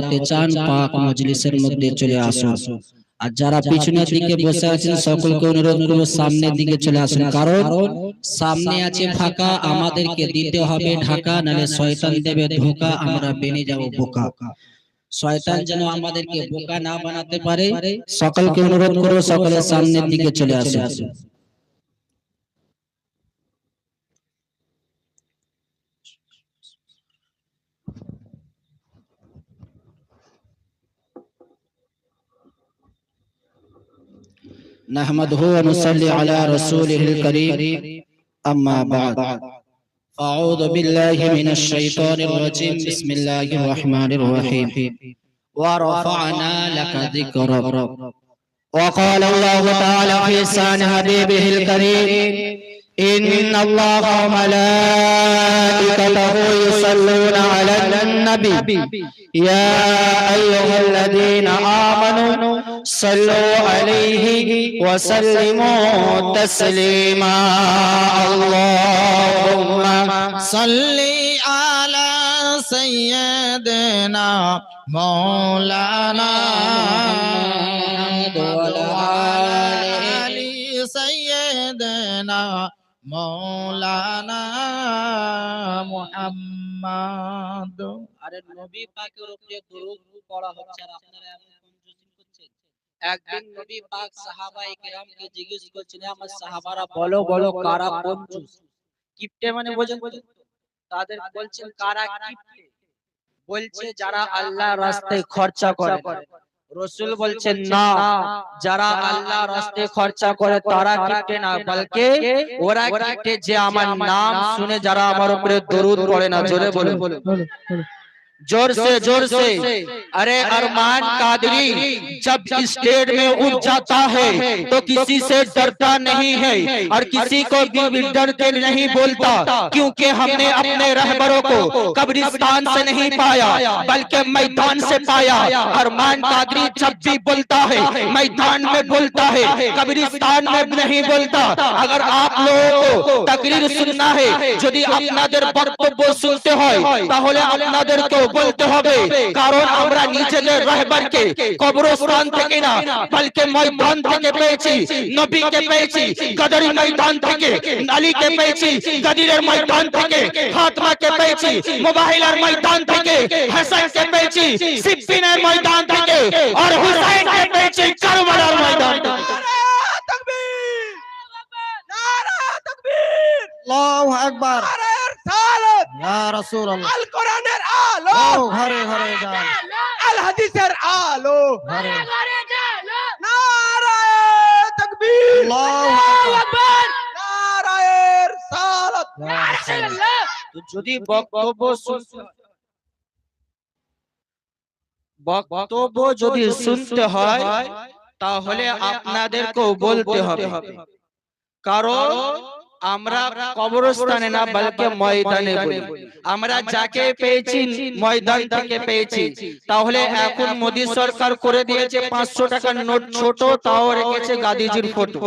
হতে চান পাক মজলিসের মধ্যে চলে আসুন। আর যারা পিছনের দিকে বসে আছেন সকলকে অনুরোধ করব সামনের দিকে চলে আসুন, কারণ সামনে আছে ফাঁকা, আমাদেরকে দিতে হবে ঢাকা, নালে শয়তান দেবে ধোঁকা, আমরা বেনে যাব বোকা। শয়তান যেন আমাদেরকে বোকা না বানাতে পারে। সকলকে অনুরোধ করব সকলের সামনের দিকে চলে আসুন। نحمده ونصلي على رسوله الكريم أما بعد أعوذ بالله من الشيطان الرجيم بسم الله الرحمن الرحيم ورفعنا لك ذكرك وقال الله تعالى في شان حبيبه الكريم إن الله وملائكته يصلون على النبي يا أيها الذين آمنوا صلوا عليه وسلموا تسليما اللهم صل على سيدنا مولانا وعلى سيدنا مولانا মুহাম্মদ। আরে নবী পাকের উপরে দরুদ পড়া হচ্ছে আর আপনারা এমন কনজুসি করছেন। একদিন নবী পাক সাহাবায়ে কেরামকে জিজ্ঞেস করছেন, আমার সাহাবারা বলো বলো কারা কনজুস? কিপটে মানে বোঝেন তো? তাদের বলছেন কারা কিপটে? বলছে যারা আল্লাহর রাস্তায় খরচা করে। রাসূল বলছেন না, যারা আল্লাহর রাস্তায় খরচা করে তারা কিপটে না, বলকে ওরা কিপটে যে আমার নাম শুনে যারা আমার উপরে দরুদ পড়ে না। জোরে বলুন, जोर से। अरे अरमान कादरी जब स्टेज में उठ जाता है तो किसी से डरता नहीं है और किसी को भी डर के नहीं बोलता, क्योंकि हमने अपने रहबरों को कब्रिस्तान से नहीं पाया बल्कि मैदान से पाया। अरमान कादरी जब भी बोलता है मैदान में बोलता है, कब्रिस्तान में नहीं बोलता। अगर आप लोगों को तकरीर सुनना है, यदि আপনাদের বক্তব্য শুনতে হয় তাহলে আপনাদেরকে বলতে হবে, কারণ আমরা নিজেদের রাহবারকে কবরস্থান থেকে না বলকে ময়দান থেকে পেয়েছি, নবীকে পেয়েছি গদরের ময়দান থেকে, আলীকে পেয়েছি গদরের ময়দান থেকে, ফাতিমাকে পেয়েছি মুবাহিলার ময়দান থেকে, হাসানকে পেয়েছি সিফিনের ময়দান থেকে আর হুসাইনকে পেয়েছি কারবালার ময়দান থেকে। তাকবীর, নারা তাকবীর, আল্লাহু আকবার, ইয়া রাসূলুল্লাহ, আল কোরআনের আলো ঘরে ঘরে যান, আল হাদিসের আলো ঘরে ঘরে যান, নারায়ে তাকবীর, আল্লাহু আকবার, নারায়ে রিসালাত, রাসূলুল্লাহ। তো যদি বক্তব্য যদি শুনতে হয় তাহলে আপনাদেরকেও বলতে হবে, কারণ আমরা কবরস্থানে না বলকে ময়দানে বলি। আমরা যাকে পেয়েছি ময়দান থেকে পেয়েছি। তাহলে এখন মোদি সরকার করে দিয়েছে 500 টাকার নোট ছোট, তাও রেখেছে গান্ধীজির ফটো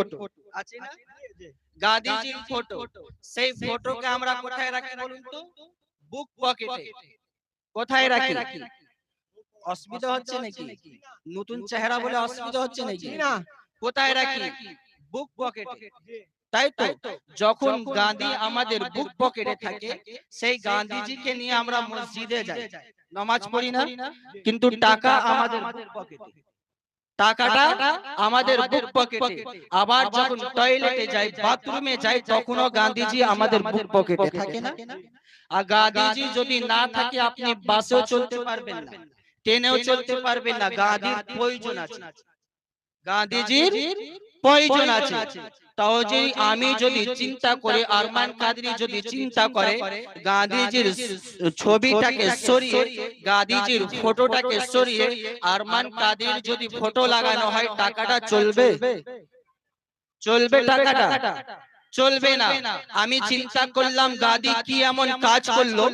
আছে না, গান্ধীজির ফটো। সেই ফটোকে আমরা কোথায় রাখি বলুন তো? বুক পকেটে। কোথায় রাখি? অসুবিধা হচ্ছে নাকি? নতুন চেহারা বলে অসুবিধা হচ্ছে নাকি? না, কোথায় রাখি? বুক পকেটে। তাই তো যখন গান্ধী আমাদের বুক পকেটে থাকে, সেই গান্ধীজিকে নিয়ে আমরা মসজিদে যাই, নামাজ পড়ি না, কিন্তু টাকা আমাদের পকেটে, টাকাটা আমাদের বুক পকেটে। আবার যখন টয়লেটে যাই, বাথরুমে যাই, তখনও গান্ধীজি আমাদের বুক পকেটে থাকে না। আর গান্ধীজি যদি না থাকে আপনি বাসেও চলতে পারবেন না, ট্রেনেও চলতে পারবেন না। গান্ধীর প্রয়োজন আছে, গান্ধীজির প্রয়োজন আছে। তাও যে আমি যদি চিন্তা করি, আরমান কাদরি যদি চিন্তা করে গান্ধীজির ছবিটাকে সরিয়ে, গান্ধীজির ফটোটাকে সরিয়ে আরমান কাদরির যদি ফটো লাগানো হয়, টাকাটা চলবে? চলবে? টাকাটা চলবে না। আমি চিন্তা করলাম গান্ধী কি এমন কাজ করলো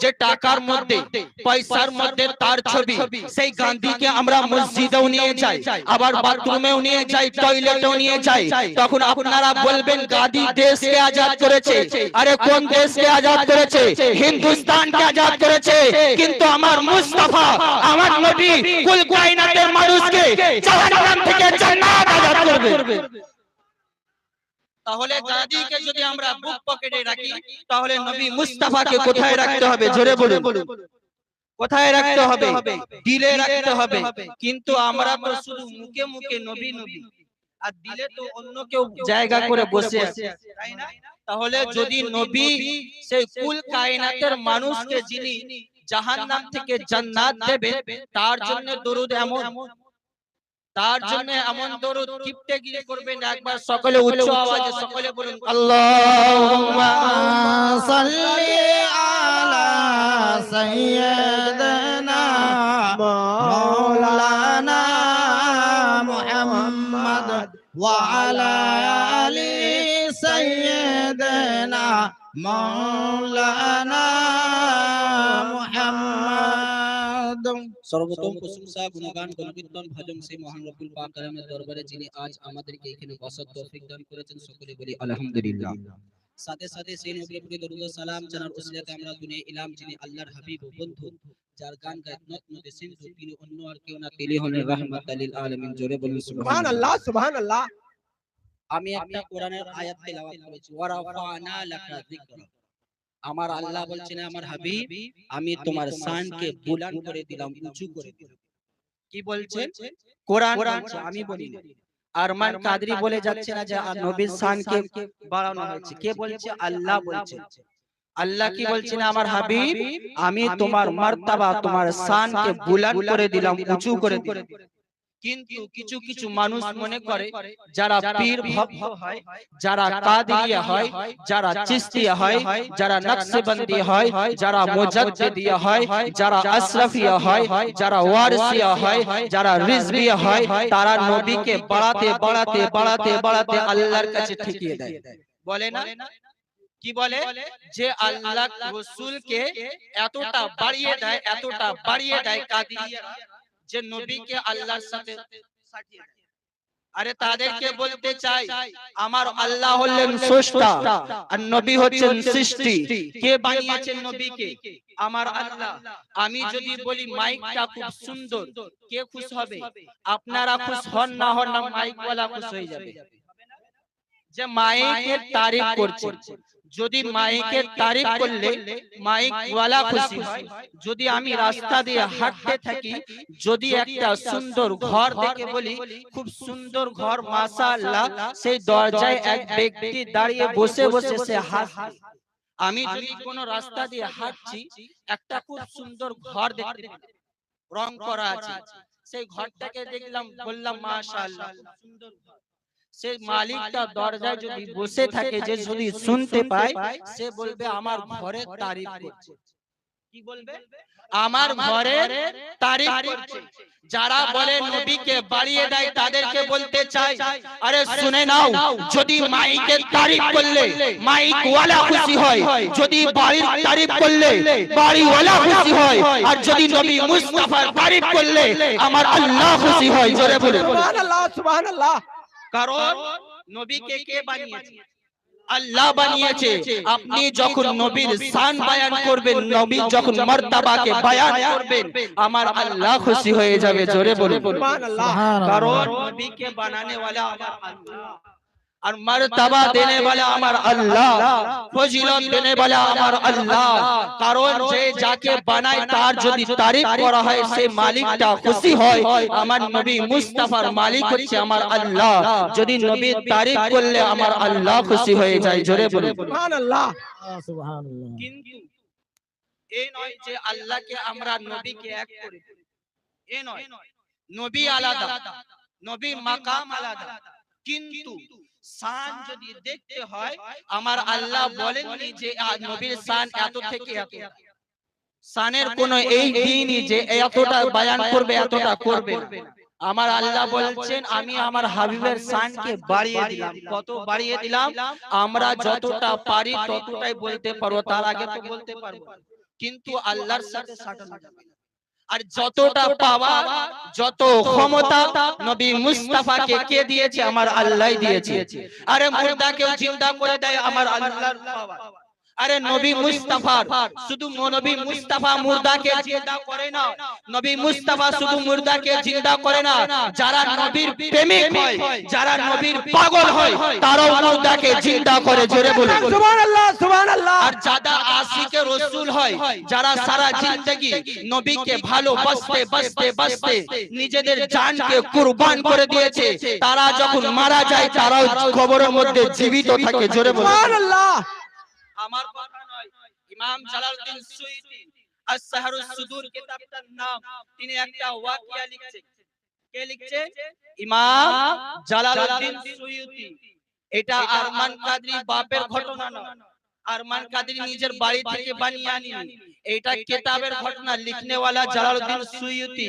যে টাকার মধ্যে পয়সার মধ্যে তার ছবি, সেই গান্ধীকে আমরা মসজিদেও নিয়ে যাই, আবার বাথরুমেও নিয়ে যাই, টয়লেটেও নিয়ে যাই। তখন আপনারা বলবেন গান্ধী দেশকে আজাদ করেছে। আরে কোন দেশকে আজাদ করেছে? হিন্দুস্তানকে আজাদ করেছে। কিন্তু আমার মুস্তাফা, আমার নবী কুল কায়নাতের মানুষকে জাহান্নাম থেকে জান্নাত আজাদ করবে। তাহলে দাদিকে যদি আমরা বুক পকেটে রাখি, তাহলে নবী মুস্তাফাকে কোথায় রাখতে হবে? জোরে বলুন, কোথায় রাখতে হবে? দিলে রাখতে হবে। কিন্তু আমরা তো শুধু মুখে মুখে নবী নবী, আর দিলে তো অন্য কেউ জায়গা করে বসে আছে, তাই না? তাহলে যদি নবী সেই কুল কায়নাতের মানুষকে যিনি জাহান্নাম থেকে জান্নাত দেবে, তার জন্য দরুদ এমন, তার জন্য এমন দরুদ কিপটে গিয়ে করবেন। একবার সকলে উচ্চ আওয়াজে সকলে বলুন, আল্লাহুম্মা সাল্লি আলা সাইয়্যিদিনা মাওলানা মুহাম্মদ ওয়া আলা আলি সাইয়্যিদিনা মাওলানা মুহাম্মদ। সর্বপ্রথম প্রশংসা গুণগান গণকীর্তন ভজন সেই মহান রব্বুল পাক কালামের দরবারে, যিনি আজ আমাদেরকে এখানে বসার তৌফিক দান করেছেন। সকলে বলি আলহামদুলিল্লাহ। সাথে সাথে সেই নবীর প্রতি দরুদ ও সালাম জানার উসিলাতে আমরা দুনিয়া ইলাম, যিনি আল্লাহর হাবিব ও বন্ধু, যার গান গায় নদ নদী সিন্ধু, তিনি অন্য আর কেউ না, তিনি হলেন রাহমাতাল লিল আলামিন। জোরে বলুন সুবহানাল্লাহ, সুবহানাল্লাহ। আমি একটা কোরআনের আয়াত তেলাওয়াত করেছি, ওয়া রাফা'না লাকা যিকরা। আমার আল্লাহ বলছেন, আমার হাবিব আমি তোমার শানকে বুলন্দ করে দিলাম, উঁচু করে দিলাম। কি বলছেন? কোরআন বলছে, আমি বলি না। আরমান কাদরি বলে যাচ্ছে না যে নবীর শানকে বাড়ানো হয়েছে। কে বলছে? আল্লাহ বলছে। আল্লাহ কি বলছেন? আমার হাবিব আমি তোমার মার্তাবা, তোমার শানকে বুলন্দ করে দিলাম, উঁচু করে দিলাম। কিন্তু কিছু কিছু মানুষ মনে করে, যারা পীর ভক্ত হয়, যারা কাদেরিয়া হয়, যারা চিশতিয়া হয়, যারা নকশবন্দি হয়, যারা মুজাদ্দিদিয়া হয়, যারা আশরাফিয়া হয়, যারা ওয়ারিসিয়া হয়, যারা রিজভিয়া হয়, তারা নবীকে বাড়াতে বাড়াতে বাড়াতে বাড়াতে আল্লাহর কাছে ঠেকিয়ে দেয়। বলে না? কি বলে? যে আল্লাহ রাসূলকে এতটা বাড়িয়ে দেয়, এতটা বাড়িয়ে দেয় কাদেরিয়ারা, যে নবীকে আল্লাহর সাথে সাটিয়ে দেয়। আরে তাদেরকে বলতে চাই, আমার আল্লাহ হলেন স্রষ্টা আর নবী হচ্ছেন সৃষ্টি। কে বানিয়েছেন নবীকে? আমার আল্লাহ। আমি যদি বলি মাইকটা খুব সুন্দর, কে খুশ হবে? আপনারা খুশ হন না হন না, মাইক ওয়ালা খুশ হয়ে যাবে যে মাইকের তারিফ করছে। যদি মাইকের তারিফ করলে মাইক ওয়ালা খুশি হয়। যদি আমি রাস্তা দিয়ে হাঁটতে থাকি, যদি একটা সুন্দর ঘর দেখে বলি খুব সুন্দর ঘর মাশাআল্লাহ, সেই দরজায় এক ব্যক্তি দাঁড়িয়ে বসে বসে সে হাসে। আমি যদি কোনো রাস্তা দিয়ে হাঁটছি, একটা খুব সুন্দর ঘর দেখতে পেলাম, রং করা আছে, সেই ঘরটাকে দেখলাম, বললাম মাশাআল্লাহ খুব সুন্দর ঘর। সেই মালিকটা দরজায় যদি বসে থাকে, যে যদি শুনতে পায়, সে বলবে আমার ঘরের তারিফ করছে। কি বলবে? আমার ঘরের তারিফ করছে। যারা বলে নবীকে বাড়িয়ে দেয়, তাদেরকে বলতে চাই, আরে শুনে নাও, যদি মাইকের তারিফ করলে মাইক ওয়ালা খুশি হয়, যদি বাড়ির তারিফ করলে বাড়ি ওয়ালা খুশি হয়, আর যদি নবী মুস্তাফার তারিফ করলে আমার আল্লাহ খুশি হয়। জোরে বলুন সুবহানাল্লাহ, সুবহানাল্লাহ। কারণ নবীকে কে বানিয়েছে? আল্লাহ বানিয়েছে। আপনি যখন নবীর শান বয়ান করবেন, নবী যখন মার্তাবাকে বয়ান করবেন, আমার আল্লাহ খুশি হয়ে যাবে। জোরে বলুন সুবহানাল্লাহ। কারণ নবীকে বানানে वाला আমার আল্লাহ, আর মার্তাবা দেনে वाला আমার আল্লাহ, ফজিলত দেনে वाला আমার আল্লাহ। কারণ যে যাকে বানায় তার যদি তারিফ করা হয়, সে মালিকটা খুশি হয়। আমার নবী মুস্তাফার মালিক হচ্ছে আমার আল্লাহ। যদি নবীর তারিফ করলে আমার আল্লাহ খুশি হয়ে যায়। জোরে বলুন সুবহানাল্লাহ, সুবহানাল্লাহ। কিন্তু এই নয় যে আল্লাহকে আমরা নবীকে এক করে দিই, এই নয়। নবী আলাদা, নবীর মাকাম আলাদা, কিন্তু শান যদি দেখতে হয়, আমার আল্লাহ বলেননি যে নবীর শান এত থেকে এত। শানের কোনো এই দিনই যে এতটা বয়ান করবে, এতটা করবে না। আমার আল্লাহ বলছেন, আমি আমার হাবিবের শানকে বাড়িয়ে দিলাম। কত বাড়িয়ে দিলাম? আমরা যতটা পারি ততটাই বলতে পারবো, তার আগে তো বলতে পারবো না। কিন্তু আল্লাহর সাথে সাটানো যাবে না। আর যতটা পাওয়া, যত ক্ষমতা নবী মুস্তাফাকে কে দিয়েছে? আমার আল্লাহ দিয়েছে। আরে মুর্দাকেও জিন্দা করে দেয় আমার আল্লাহর পাওয়া। আরে নবী মুস্তাফা শুধু নবী মুস্তাফা মুর্দাকে জিন্দা করে না, নবী মুস্তাফা শুধু মুর্দাকে জিন্দা করে না, যারা নবীর প্রেমিক হয়, যারা নবীর পাগল হয়, তারাও মুর্দাকে জিন্দা করে। জোরে বলুন সুবহানাল্লাহ সুবহানাল্লাহ। আর যারা আশিকে রাসূল হয়, যারা সারা জিন্দেগি নবীকে ভালোবাসতে বাসতে বাসতে নিজেদের জানকে কুরবান করে দিয়েছে, তারা যখন মারা যায় তারাও কবরের মধ্যে জীবিত থাকে। জোরে বলুন সুবহানাল্লাহ। আমার কথা নয়, ইমাম জালালউদ্দিন সুয়ুতি আস-সাহরুস সুদুর কিতাবটার নাম, তিনি একটা ওয়াকিয়া লিখছেন। কে লিখছেন? ইমাম জালালউদ্দিন সুয়ুতি। এটা আরমান কাদরি বাপের ঘটনা নয়, আরমান কাদরি নিজের বাড়ি থেকে বানিয়ে আনেনি, এটা কিতাবের ঘটনা। লিখনেওয়ালা জালালউদ্দিন সুয়ুতি,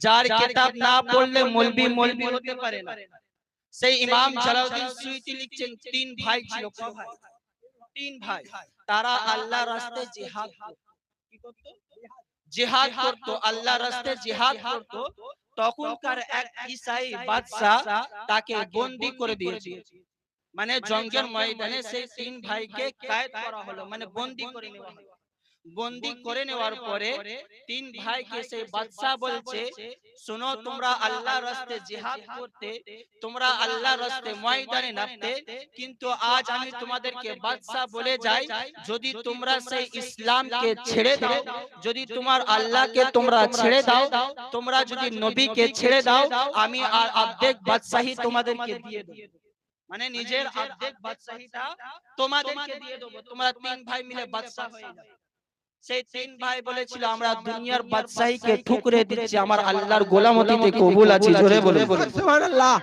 যার কিতাব না পড়লে মৌলবি মৌলবি হতে পারে না। সেই ইমাম জালালউদ্দিন সুয়ুতি লিখছেন, তিন ভাই ছিল। ক ভাই? তিন ভাই। তারা আল্লাহর রাস্তায় জিহাদ করত। কি করত? জিহাদ করত, আল্লাহর রাস্তায় জিহাদ করত। তখনকার এক ঈসাই বাদশা তাকে বন্দী করে দিয়েছিল। মানে জঙ্গের ময়দানে সেই তিন ভাইকে কায়েদ করা হলো, মানে বন্দী করে নেওয়া হলো। বন্দী করে নেওয়ার পরে তিন ভাইকে সেই বাদশা বলছে, শোনো, তোমরা আল্লাহর রাস্তায় জিহাদ করতে, তোমরা আল্লাহর রাস্তায় ময়দানে নামতে, কিন্তু আজ আমি তোমাদেরকে বাদশা বলে যাই, যদি তোমরা সেই ইসলামকে ছেড়ে দাও, যদি তোমার আল্লাহকে তোমরা ছেড়ে দাও, তোমরা যদি নবীকে ছেড়ে দাও, আমি আর অর্ধেক বাদশাহী তোমাদেরকে দিয়ে দেব। মানে নিজের অর্ধেক বাদশাহীটা তোমাদেরকে দিয়ে দেব, তোমরা তিন ভাই মিলে বাদশা হয়ে যাবে। সেই তিন ভাই বলেছিল, আমরা দুনিয়ার বাদশাহীকে ঠুকরে দিচ্ছি, আমার আল্লাহর গোলামতিতে কবুল আছি। জোরে বলুন সুবহানাল্লাহ।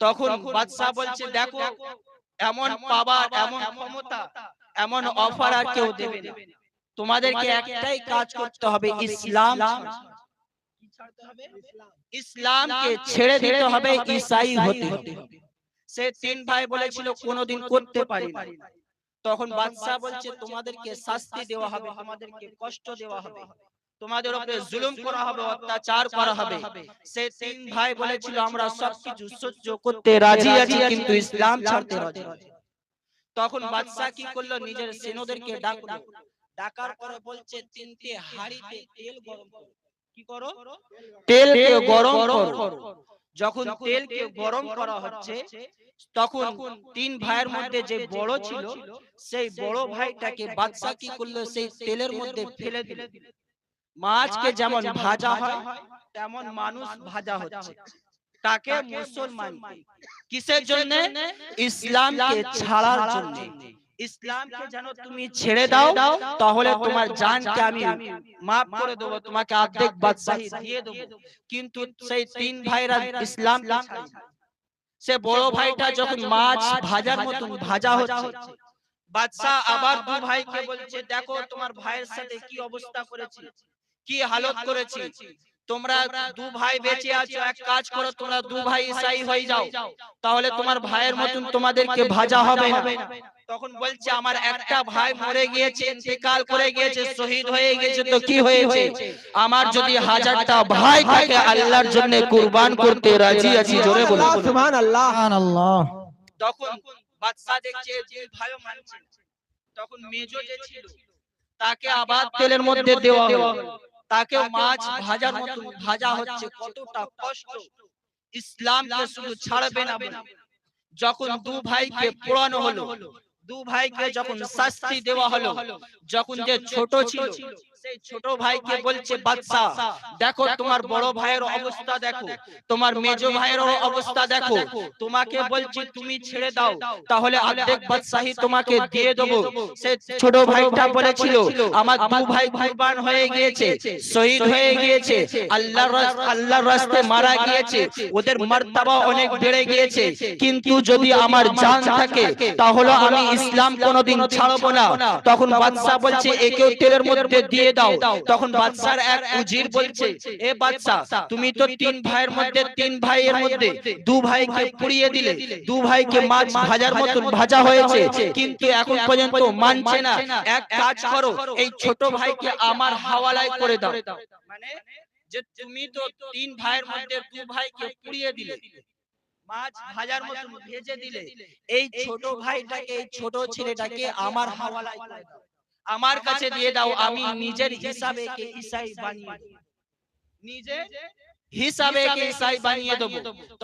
তখন বাদশা বলছে, দেখো, এমন পাওয়ার, এমন ক্ষমতা, এমন অফার আর কেউ দেবে না। তোমাদেরকে একটাই কাজ করতে হবে, ইসলাম ছাড়তে হবে, ইসলামকে ছেড়ে দিতে হবে, ঈসাই হতে হবে। সে তিন ভাই বলেছিল, কোনোদিন করতে পারি না। তখন বাদশা বলছে, তোমাদেরকে শাস্তি দেওয়া হবে, তোমাদেরকে কষ্ট দেওয়া হবে, তোমাদের উপরে জুলুম করা হবে, অত্যাচার করা হবে। সে তিন ভাই বলেছিল, আমরা সবকিছু সহ্য করতে রাজি আছি, কিন্তু ইসলাম ছাড়তে রাজি নই। তখন বাদশা কি করলো, নিজের সেনাদেরকে ডাকলো, ডাকার পরে বলছে, তিনটে হাঁড়িতে তেল গরম করো। কি করো? তেলকে গরম করো। যখন তেলকে গরম করা হচ্ছে, তখন তিন ভাইয়ের মধ্যে যে বড় ছিল, সেই বড় ভাইটাকে বাদশা কি করলো, সেই তেলের মধ্যে ফেলে দিল। মাছকে যেমন ভাজা হয়, তেমন মানুষ ভাজা হচ্ছে। তাকে মুসলমান, কিসের জন্য? ইসলামকে ছাড়ার জন্য। ইসলামকে যেন তুমি ছেড়ে দাও, তাহলে তোমার জানকে আমি মাফ করে দেবো, তোমাকে অর্ধেক বাদশাহী দিয়ে দেবো। কিন্তু সেই তিন ভাইরা ইসলাম ছাড়ে। সে বড় ভাইটা যখন মাছ ভাজার মতন ভাজা হচ্ছে, বাদশা আবার দু ভাইকে বলছে, দেখো, তোমার ভাইয়ের সাথে কি অবস্থা করেছি, কি হালত করেছি। তোমরা দু ভাই বেঁচে আছো, এক কাজ করো, তোমরা দু ভাই ঈসাই হয়ে যাও, তাহলে তোমার ভাইয়ের মতন তোমাদেরকে ভাজা হবে না। তখন বলছে, আমার একটা ভাই মরে গিয়েছে, ইন্তেকাল করে গিয়েছে, শহীদ হয়ে গিয়েছে, তো কি হয়েছে? আমার যদি হাজারটা ভাই থাকে, আল্লাহর জন্য কুরবান করতে রাজি আছি। জোরে বলুন সুবহানাল্লাহ সুবহানাল্লাহ। তখন বাদশা দেখছে দুই ভাইও মানছে। তখন মেজো যে ছিল, তাকে আবার তেলের মধ্যে দেওয়া হলো, তাকে মাছ ভাজার মতো ভাজা হচ্ছে। কতটা কষ্ট! ইসলামকে শুধু ছাড়বে না বলে যখন দু ভাইকে পোড়ানো হলো, দু ভাইকে যখন শাস্তি দেওয়া হলো, যখন যে ছোট ছিল, সেই ছোট ভাইকে বলছে বাদশা, দেখো, তোমার বড় ভাইয়ের অবস্থা দেখো, তোমার মেজো ভাইয়ের অবস্থা দেখো, তোমাকে বলছি তুমি ছেড়ে দাও, তাহলে অর্ধেক বাদশাহী তোমাকে দিয়ে দেবো। সে ছোট ভাইটা বলেছিল, আমার দু ভাই কুরবান হয়ে গিয়েছে, শহীদ হয়ে গিয়েছে, আল্লাহর রাস্তায় মারা গিয়েছে, ওদের মর্তবা অনেক বেড়ে গিয়েছে, কিন্তু যদি আমার জান থাকে, তাহলে আমি ইসলাম কোনোদিন ছাড়বো না। তখন বাদশা বলছে, একেও তেলের মধ্যে দিয়ে দাও। তখন বাদশার এক উজির বলছে, এ বাদশা, তুমি তো তিন ভাইয়ের মধ্যে, তিন ভাইয়ের মধ্যে দু ভাইকে পুড়িয়ে দিলে, দু ভাইকে মাছ ভাজার মতন ভাজা হয়েছে, কিন্তু এখন পর্যন্ত মানছে না। এক কাজ করো, এই ছোট ভাইকে আমার হাওয়ালায় করে দাও। মানে যে তুমি তো তিন ভাইয়ের মধ্যে দু ভাইকে পুড়িয়ে দিলে, মাছ ভাজার মতো ভেজে দিলে এই ছোট ভাইটাকে, এই ছোট ছেলেটাকে আমার হাওয়ালায় করে দাও, আমার কাছে দিয়ে দাও, আমি নিজের হিসাবে একে ঈসাই বানিয়ে দেব, নিজের হিসাবে একে ঈসাই বানিয়ে দেব।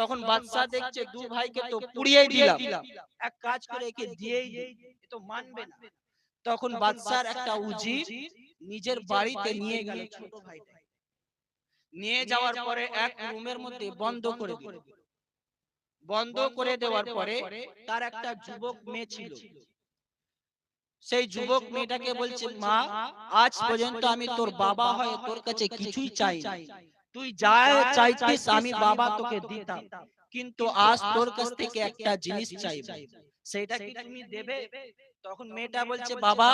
তখন বাদশা দেখছে দু ভাইকে তো পুড়িয়েই দিলাম, এক কাজ করে একে দিয়েই দিই, এ তো মানবে না। তখন বাদশার একটা উজির নিজের বাড়িতে নিয়ে গেল ছোট ভাইটা, নিয়ে যাওয়ার পরে এক রুমের মধ্যে বন্ধ করে দিল। বন্ধ করে দেওয়ার পরে তার একটা যুবক মেয়ে ছিল, সেই যুবক মেয়েটাকে বলছে, মা আজ পর্যন্ত আমি তোর বাবা হয়ে তোর কাছে কিছুই চাই না, তুই যা চাইতিস আমি বাবা তোকে দিতাম, কিন্তু আজ তোর কাছ থেকে একটা জিনিস চাইবো, সেটা কি তুমি দেবে? তখন মেয়েটা বলছে, বাবা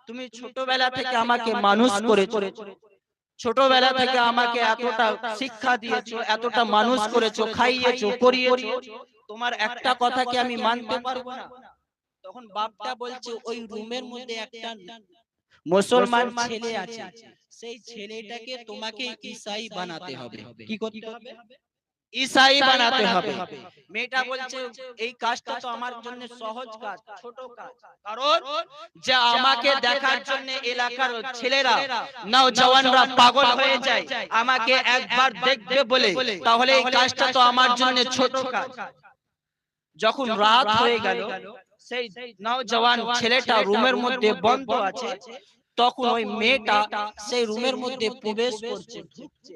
তুমি ছোটবেলা থেকে আমাকে মানুষ করেছো, ছোটবেলা থেকে আমাকে এতটা শিক্ষা দিয়েছো, এতটা মানুষ করেছো, খাইয়েছো, পরিয়েছো, তোমার একটা কথা কি আমি মানতে পারবো না? তখন বাপটা বলছে, ওই রুমের মধ্যে একটা মুসলমান ছেলে আছে, সেই ছেলেটাকে তোমাকে ঈসাই বানাতে হবে। কি করতে হবে? ঈসাই বানাতে হবে। মেয়েটা বলছে, এই কাজটা তো আমার জন্য সহজ কাজ, ছোট কাজ, কারণ যে আমাকে দেখার জন্য এলাকার ছেলেরা, নওজওয়ানরা পাগল হয়ে যায় আমাকে একবার দেখবে বলে, তাহলে এই কাজটা তো আমার জন্য ছোট কাজ। যখন রাত হয়ে গেল, সেই নওজওয়ান ছেলেটা রুমের মধ্যে বন্ধ আছে, তখন ওই মেয়েটা সেই রুমের মধ্যে প্রবেশ করছে, ঢুকছে,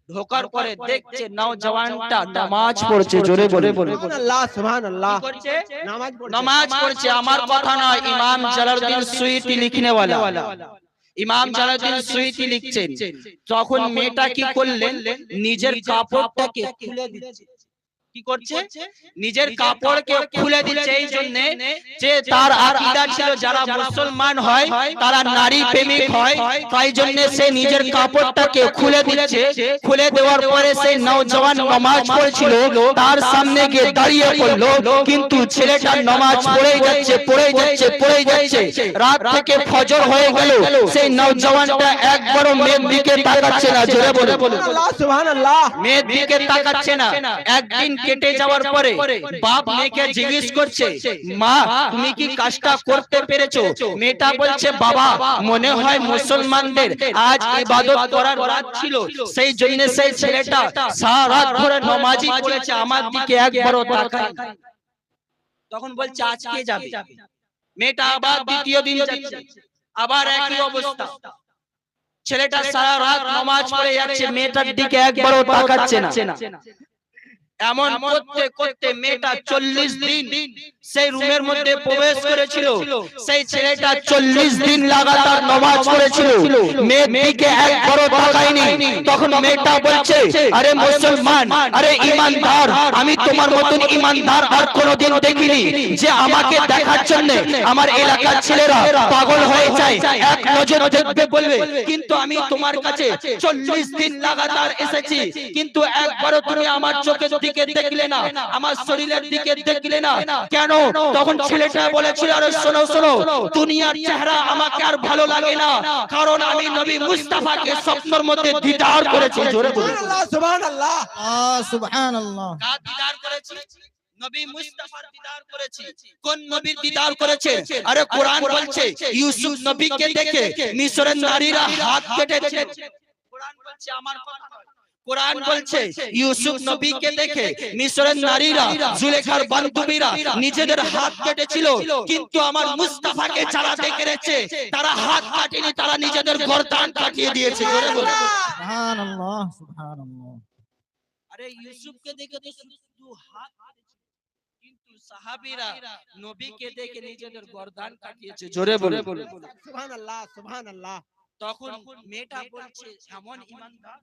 ঢোকার পরে দেখছে নওজওয়ানটা নামাজ পড়ছে, জোরে বলে বলে সুবহানাল্লাহ সুবহানাল্লাহ কি করছে? নামাজ পড়ছে নামাজ পড়ছে। আমার কথা নয়, ইমাম জালালউদ্দিন সুয়ুতি লিখনে ওয়ালা, ইমাম জালালউদ্দিন সুয়ুতি লিখছেন, তখন মেয়েটা কি করলেন, নিজের কাপড়টাকে খুলে দিচ্ছে। কি করছে? নিজের কাপড়কে খুলে দিচ্ছে, এই জন্য যে তার আকীদা ছিল যারা মুসলমান হয় তারা নারী প্রেমিক হয়, তাই জন্য সে নিজের কাপড়টাকে খুলে দিচ্ছে। খুলে দেওয়ার পরে সেই নওজওয়ান নামাজ পড়ছিল, তার সামনে গিয়ে দাঁড়িয়ে পড়লো, কিন্তু ছেলেটা নামাজ পড়েই যাচ্ছে, পড়েই যাচ্ছে, পড়েই যাচ্ছে। রাত থেকে ফজর হয়ে গেল, সেই নওজওয়ানটা একবারও মেয়ের দিকে তাকাচ্ছে না, জোরে বলে সুবহানাল্লাহ সুবহানাল্লাহ মেয়ের দিকে তাকাচ্ছে না। একদিন কেটে যাওয়ার পরে বাপ মেয়েকে জিজ্ঞেস করছে, মা তুমি কি কাজটা করতে পেরেছো? মেয়েটা বলছে, বাবা মনে হয় মুসলমানদের আজ ইবাদত করার রাত ছিল, সেই জন্য সেই ছেলেটা সারা রাত ধরে নামাজই পড়েছে, আমার দিকে একবারও তাকায় না। তখন বলছে আজকে যাবে। মেয়েটা আবার দ্বিতীয় দিন যাচ্ছে, আবার একই অবস্থা, ছেলেটা সারা রাত নামাজ পড়ে যাচ্ছে, মেয়েটার দিকে একবারও তাকাচ্ছে না। এমন করতে করতে মেয়েটা 40 দিন সেই রুমের মধ্যে প্রবেশ করেছিল। সেই ছেলেটা 40 দিন লাগাতার নামাজ পড়েছিল, মেয়ের দিকে একবারও তাকায়নি। তখন মেয়েটা বলছে, আরে মুসলমান, আরে ঈমানদার, আমি তোমার মতন ঈমানদার আর কোনোদিন দেখিনি যে আমাকে দেখার জন্য আমার এলাকার ছেলেরা পাগল হয়ে যায়, এক নজর দেখবে বলবে, কিন্তু আমি তোমার কাছে 40 দিন লাগাতার এসেছি, কিন্তু একবারও তুমি আমার চোখের দিকে দেখলে না, আমার শরীরের দিকে দেখলে না, কেন? তখন ছেলেটা বলেছিল, আরে শোনো শোনো, দুনিয়ার চেহারা আমাকে আর ভালো লাগে না, কারণ আমি নবী মুস্তাফাকে স্বপ্নের মধ্যে দিদার করেছি, জোরে বলুন সুবহানাল্লাহ সুবহানাল্লাহ সুবহানাল্লাহ কার দিদার করেছি? নবী মুস্তাফার দিদার করেছি। কোন নবীর দিদার করেছে? আরে কোরআন বলছে ইউসুফ নবীকে দেখে মিশরের নারীরা হাত কেটেছে। কোরআন বলছে, আমার কথা নয়, কোরআন বলছে ইউসুফ নবীকে দেখে মিশরের নারীরা, জুলেখার বান্ধবীরা নিজেদের হাত কেটেছিল, কিন্তু আমার মুস্তাফাকে যারা দেখেছে তারা হাত কাটেনি, তারা নিজেদের গর্দান কাটিয়ে দিয়েছে, জোরে বলুন সুবহানাল্লাহ সুবহানাল্লাহ আরে ইউসুফকে দেখে তো শুধু হাত কাটেছে, কিন্তু সাহাবীরা নবীকে দেখে নিজেদের গর্দান কাটিয়েছে, জোরে বলুন সুবহানাল্লাহ সুবহানাল্লাহ তখন মেয়েটা বলছে, এমন ঈমানদার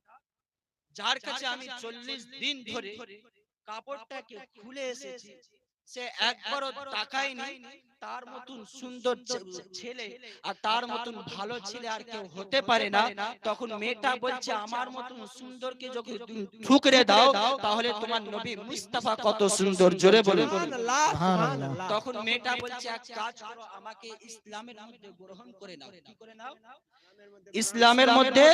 যার কাছে আমি 40 দিন ধরে কাপড়টাকে খুলে এসেছি, সে একবারও তাকায়নি তার মতন সুন্দর ছেলে আর তার মতন ভালো ছেলে আর কেউ হতে পারে না। তখন মেয়েটা বলছে আমার মতন সুন্দরকে যখন তুমি ঠুকরে দাও তাহলে তোমার নবী মুস্তাফা কত সুন্দর, জোরে বলুন। সুবহানাল্লাহ সুবহানাল্লাহ। তখন মেয়েটা বলছে এক কাজ করো, আমাকে ইসলামের মধ্যে গ্রহণ করে নাও। কি করে নাও? ইসলামের মধ্যে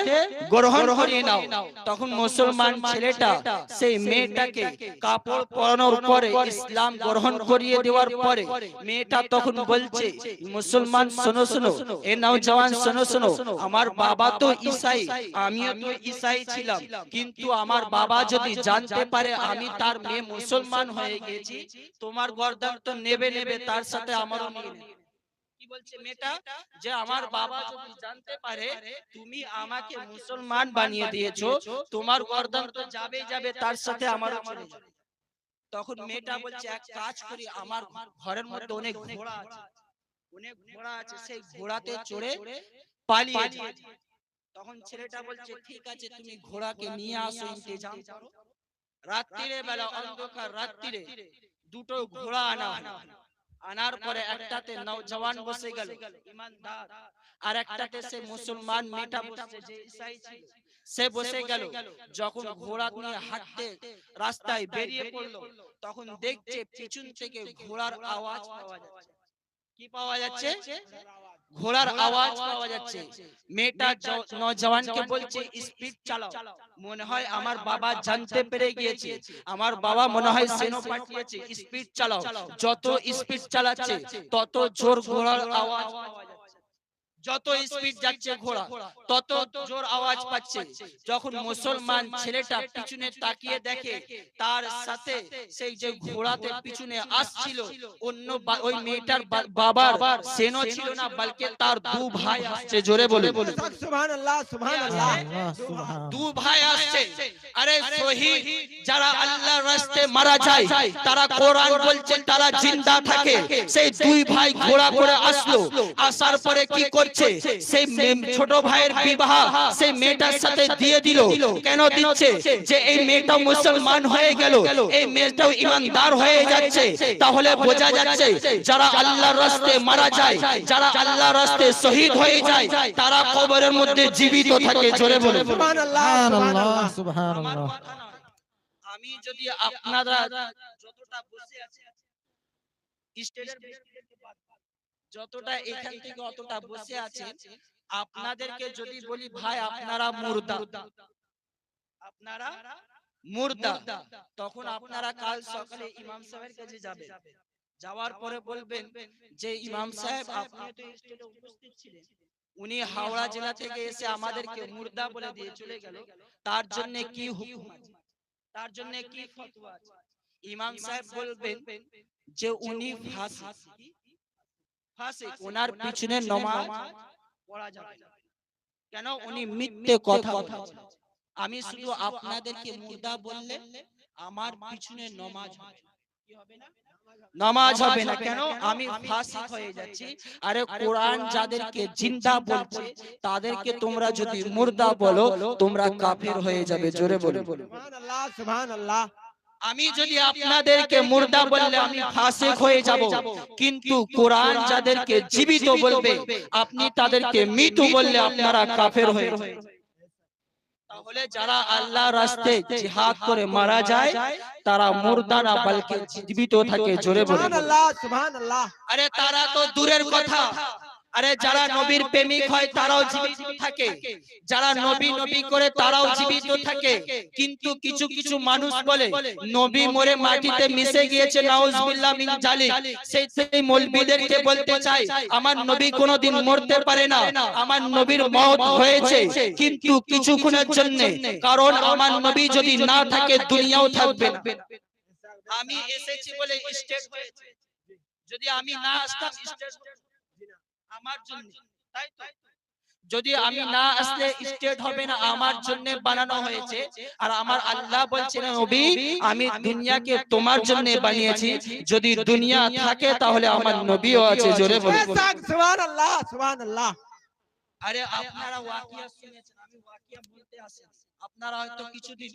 গ্রহণ করিয়ে নাও। তখন মুসলমান ছেলেটা সেই মেয়েটাকে কাপড় পরানোর পরে ইসলাম গ্রহণ করিয়ে দেওয়ার পরে মেয়েটা তখন বলছে মুসলমান শোনো শোনো, এ নওজওয়ান শোনো শোনো, আমার বাবা তো ঈসাই, আমিও তো ঈসাই ছিলাম, কিন্তু আমার বাবা যদি জানতে পারে আমি তার মেয়ে মুসলমান হয়ে গেছি, তোমার গর্দান তো নেবে নেবে, তার সাথে আমারও নিয়ে নেবে। কি বলছে মেয়েটা? যে আমার বাবা যদি জানতে পারে তুমি আমাকে মুসলমান বানিয়ে দিয়েছো, তোমার গর্দান তো যাবে যাবে, তার সাথে আমারও চলে যাবে। তখন মেয়েটা বলছে এক কাজ করি, আমার ঘরের মধ্যে অনেক ঘোড়া আছে, অনেক ঘোড়া আছে, সেই ঘোড়াতে চড়ে পালিয়ে যাই। তখন ছেলেটা বলছে ঠিক আছে, তুমি ঘোড়াকে নিয়ে আসো, ইন্তজাম করো। রাত্রিরে বেলা, অন্ধকার রাত্রিরে দুটো ঘোড়া আনা হলো। আনার পরে একটাতে নওজওয়ান বসে গেল ইমানদার, আর একটাতে সে মুসলমান মেয়েটা বসে যে ঈসাই ছিল সে বসে গেল। যখন ঘোড়া নিয়ে হাঁটতে রাস্তায় বেরিয়ে পড়লো তখন দেখছে পিছন থেকে ঘোড়ার আওয়াজ পাওয়া যাচ্ছে। কি পাওয়া যাচ্ছে? ঘোড়ার আওয়াজ পাওয়া যাচ্ছে। মেয়েটা নওজওয়ানকে বলছে স্পিড চালাও, মনে হয় আমার বাবা জানতে পেরে গিয়েছে, আমার বাবা মনে হয় সেনা পাঠিয়েছে, স্পিড চালাও। যত স্পিড চালাচ্ছে তত জোর ঘোড়ার আওয়াজ পাওয়া যাচ্ছে, যত স্পিড যাচ্ছে ঘোড়া তত জোর আওয়াজ পাচ্ছে। যখন মুসলমান ছেলেটা পিছনে তাকিয়ে দেখে তার সাথে সেই যে ঘোড়াতে পিছনে আসছিল অন্য ওই মেয়েটার বাবার সেনো ছিল না, বলকে তার দু ভাই আসছে, জোরে বলে সুবহানাল্লাহ সুবহানাল্লাহ। দু ভাই আসছে। আরে শহীদ যারা আল্লাহর রাস্তায় মারা যায় তারা কোরআন বলছে তারা জিন্দা থাকে। সেই দুই ভাই ঘোড়া করে আসলো, আসার পরে কি করছে সেই ছোট ভাইয়ের বিবাহ সেই মেয়েটার সাথে দিয়ে দিল। কেন দিচ্ছে? যে এই মেয়েটা মুসলমান হয়ে গেল, এই মেয়েটাও ইমানদার হয়ে যাচ্ছে। তাহলে বোঝা যাচ্ছে যারা আল্লাহর রাস্তায় মারা যায়, যারা আল্লাহর রাস্তায় শহীদ হয়ে যায় তারা কবরের মধ্যে জীবিত থাকে, জোরে বলে সুবহানাল্লাহ সুবহানাল্লাহ সুবহানাল্লাহ। আমি যদি আপনারা যতটা বসে আছেন স্টেজের যতটা এখান থেকে অতটা বসে আছেন, আপনাদেরকে যদি বলি ভাই আপনারা মুর্দা, আপনারা মুর্দা, তখন আপনারা কাল সকালে ইমাম সাহেবের কাছে যাবেন। যাওয়ার পরে বলবেন যে ইমাম সাহেব আপনি তো স্টেজে উপস্থিত ছিলেন, উনি হাওড়া জেলা থেকে এসে আমাদেরকে মুর্দা বলে দিয়ে চলে গেল, তার জন্য কি হুকুম আছে, তার জন্য কি ফতোয়া আছে? ইমাম সাহেব বলবেন যে উনি ফাসিক, ওনার পিছনে নামাজ পড়া যাবে না। কেন? উনি মিথ্যে কথা বলেছেন। আমি শুধু আপনাদেরকে মুর্দা বললে আমার পিছনে নামাজ হবে না। কি হবে না? নামাজ হবে না। কেন? আমি ফাসিক হয়ে যাচ্ছি। আরে কোরআন যাদেরকে জিন্দা বলছে তাদেরকে তোমরা যদি মুর্দা বলো তোমরা কাফের হয়ে যাবে, জোরে বলো। সুবহানাল্লাহ সুবহানাল্লাহ। আমি যদি আপনাদেরকে মুর্দা বললে আমি ফাসিক হয়ে যাব, কিন্তু কোরআন যাদেরকে জীবিত বলবে আপনি তাদেরকে মৃত বললে আপনারা কাফের হয়ে যাবেন। তাহলে যারা আল্লাহর রাস্তায় জিহাদ করে মারা যায় তারা মুর্দা না বলকে জীবিত থাকে, জোরে বলে সুবহানাল্লাহ সুবহানাল্লাহ। আরে তারা তো দূরের কথা, আরে যারা নবীর প্রেমিক হয় তারাও জীবিত থাকে, যারা নবী নবী করে তারাও জীবিত থাকে। কিন্তু কিছু কিছু মানুষ বলে নবী মরে মাটিতে মিশে গিয়েছে, নাউজুবিল্লাহ মিন জালিক। সেই মৌলবীদেরকে বলতে চাই আমার নবী কোনোদিন মরতে পারে না, আমার নবীর মওত হয়েছে কিন্তু কিছুক্ষণের জন্য, কারণ আমার নবী যদি না থাকে দুনিয়াও থাকবে না। আমি এসেছি বলে স্টেজ হয়েছে, যদি আমি না আসতাম স্টেজ আমার জন্য, তাই তো? যদি আমি না আসলে স্টেট হবে না, আমার জন্য বানানো হয়েছে। আর আমার আল্লাহ বলছেন নবী আমি দুনিয়াকে তোমার জন্য বানিয়েছি, যদি দুনিয়া থাকে তাহলে আমার নবীও আছে, জোরে বলুন সুবহানাল্লাহ সুবহানাল্লাহ। আরে আপনারা ওয়াকিয়া শুনেছেন, আমি ওয়াকিয়া বলতে আসি। আপনারা হয়তো কিছুদিন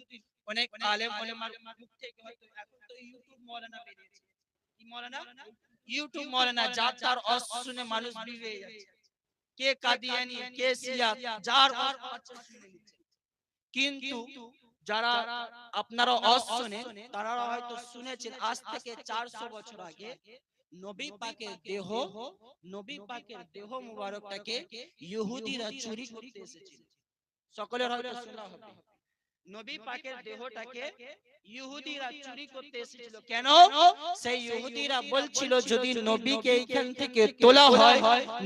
অনেক আলেম ওলামার মুখ থেকে হয়তো, এখন তো ইউটিউব মাওলানা বেরিয়েছে, কি মৌলানা? ইউটিউব মৌলানা, যার তার অস শুনে মানুষ বিভে যাচ্ছে। কে কাদিয়ানি, কে শিয়া, যার অস পাচ্ছে শুনে নিচ্ছে। কিন্তু যারা আপনারা অস শুনে, তারা হয়তো শুনেছেন আজ থেকে 400 বছর আগে নবী পাকের দেহ মুবারকটাকে ইহুদিরা চুরি করতে এসেছিল। সকলের হয়তো শোনা হবে, নবী পাকের দেহটাকে ইহুদিরা চুরি করতে এসেছিল। কেন? সেই ইহুদিরা বলছিল যদি নবীকে এইখান থেকে তোলা হয়,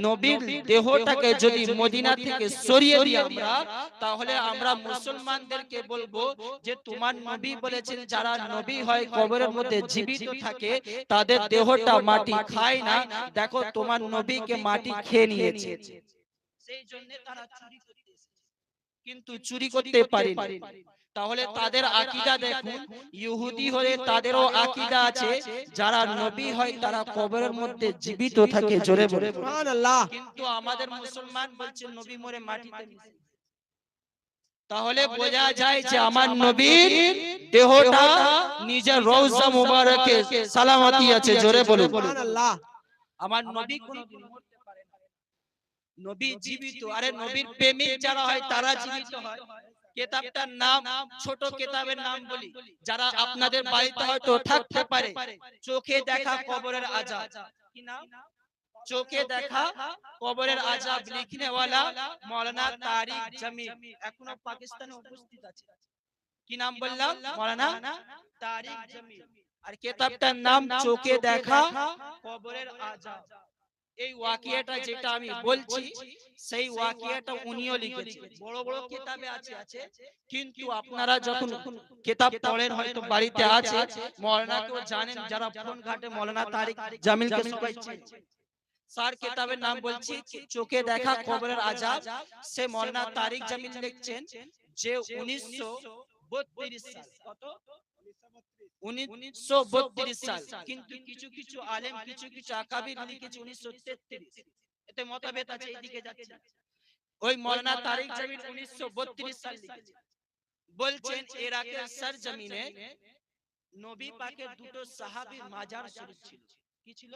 নবীর দেহটাকে যদি মদিনা থেকে সরিয়ে দিই আমরা, তাহলে আমরা মুসলমানদেরকে বলবো যে তোমার নবী বলেছেন যারা নবী হয় কবরের মধ্যে জীবিত থাকে তাদের দেহটা মাটি খায় না, দেখো তোমার নবীকে মাটি খেয়ে নিয়েছে। সেই জন্য তারা চুরি করতে এসেছে, কিন্তু চুরি করতে পারেনি। তাহলে তাদের আকীদা দেখুন, ইহুদি হলে তাদেরও আকীদা আছে যারা নবী হয় তারা কবরের মধ্যে জীবিত থাকে। জোরে বলে সুবহানাল্লাহ। কিন্তু আমাদের মুসলমান বলছে নবী মরে মাটিতে মিশে। তাহলে বোঝা যায় যে আমার নবীর দেহটা নিজের রওজা মুবারকে সালামতি আছে। জোরে বলুন সুবহানাল্লাহ। আমার নবী কোনদিন মরতে পারে না, নবী জীবিত। আরে নবীর প্রেমিক যারা হয় তারা জীবিত হয়। কিতাবটার নাম, ছোট কিতাবের নাম বলি, যারা আপনাদের বাড়িতে হয়তো থাকতে পারে, চোখে দেখা কবরের আযাব। কি নাম? চোখে দেখা কবরের আযাব লিখনেওয়ালা মাওলানা তারিক জামিল, এখনো পাকিস্তানে উপস্থিত আছে। কি নাম বললাম? মাওলানা তারিক জামিল। আর কিতাবটার নাম চোখে দেখা কবরের আযাব। এই ওয়াকিয়াটা যেটা আমি বলছি সেই ওয়াকিয়াটা উনিও লিখেছেন, বড় বড় কিতাবে আছে। কিন্তু আপনারা যখন কিতাব পড়েন হয়তো বাড়িতে আছে, মাওলানাকেও জানেন, যারা ফোন ঘাটে মাওলানা তারিক জামিলকে সবাই চেনে। স্যার কিতাবের নাম বলছি চোখে দেখা কবরের আযাব। সে মাওলানা তারিক জামিল লিখছেন যে 1932 সাল, কত? 1932 সাল। কিন্তু কিছু কিছু আলেম, কিছু কিছু আকাবির লিখেছে 1933। এতে মতভেদ আছে, এইদিকে যাচ্ছে। ওই মাওলানা তারিক জামিল 1932 সাল লিখেছে। বলছেন ইরাকের সরজমিনে নবী পাকের দুটো সাহাবীর মাজার শরীফ ছিল। কি ছিল?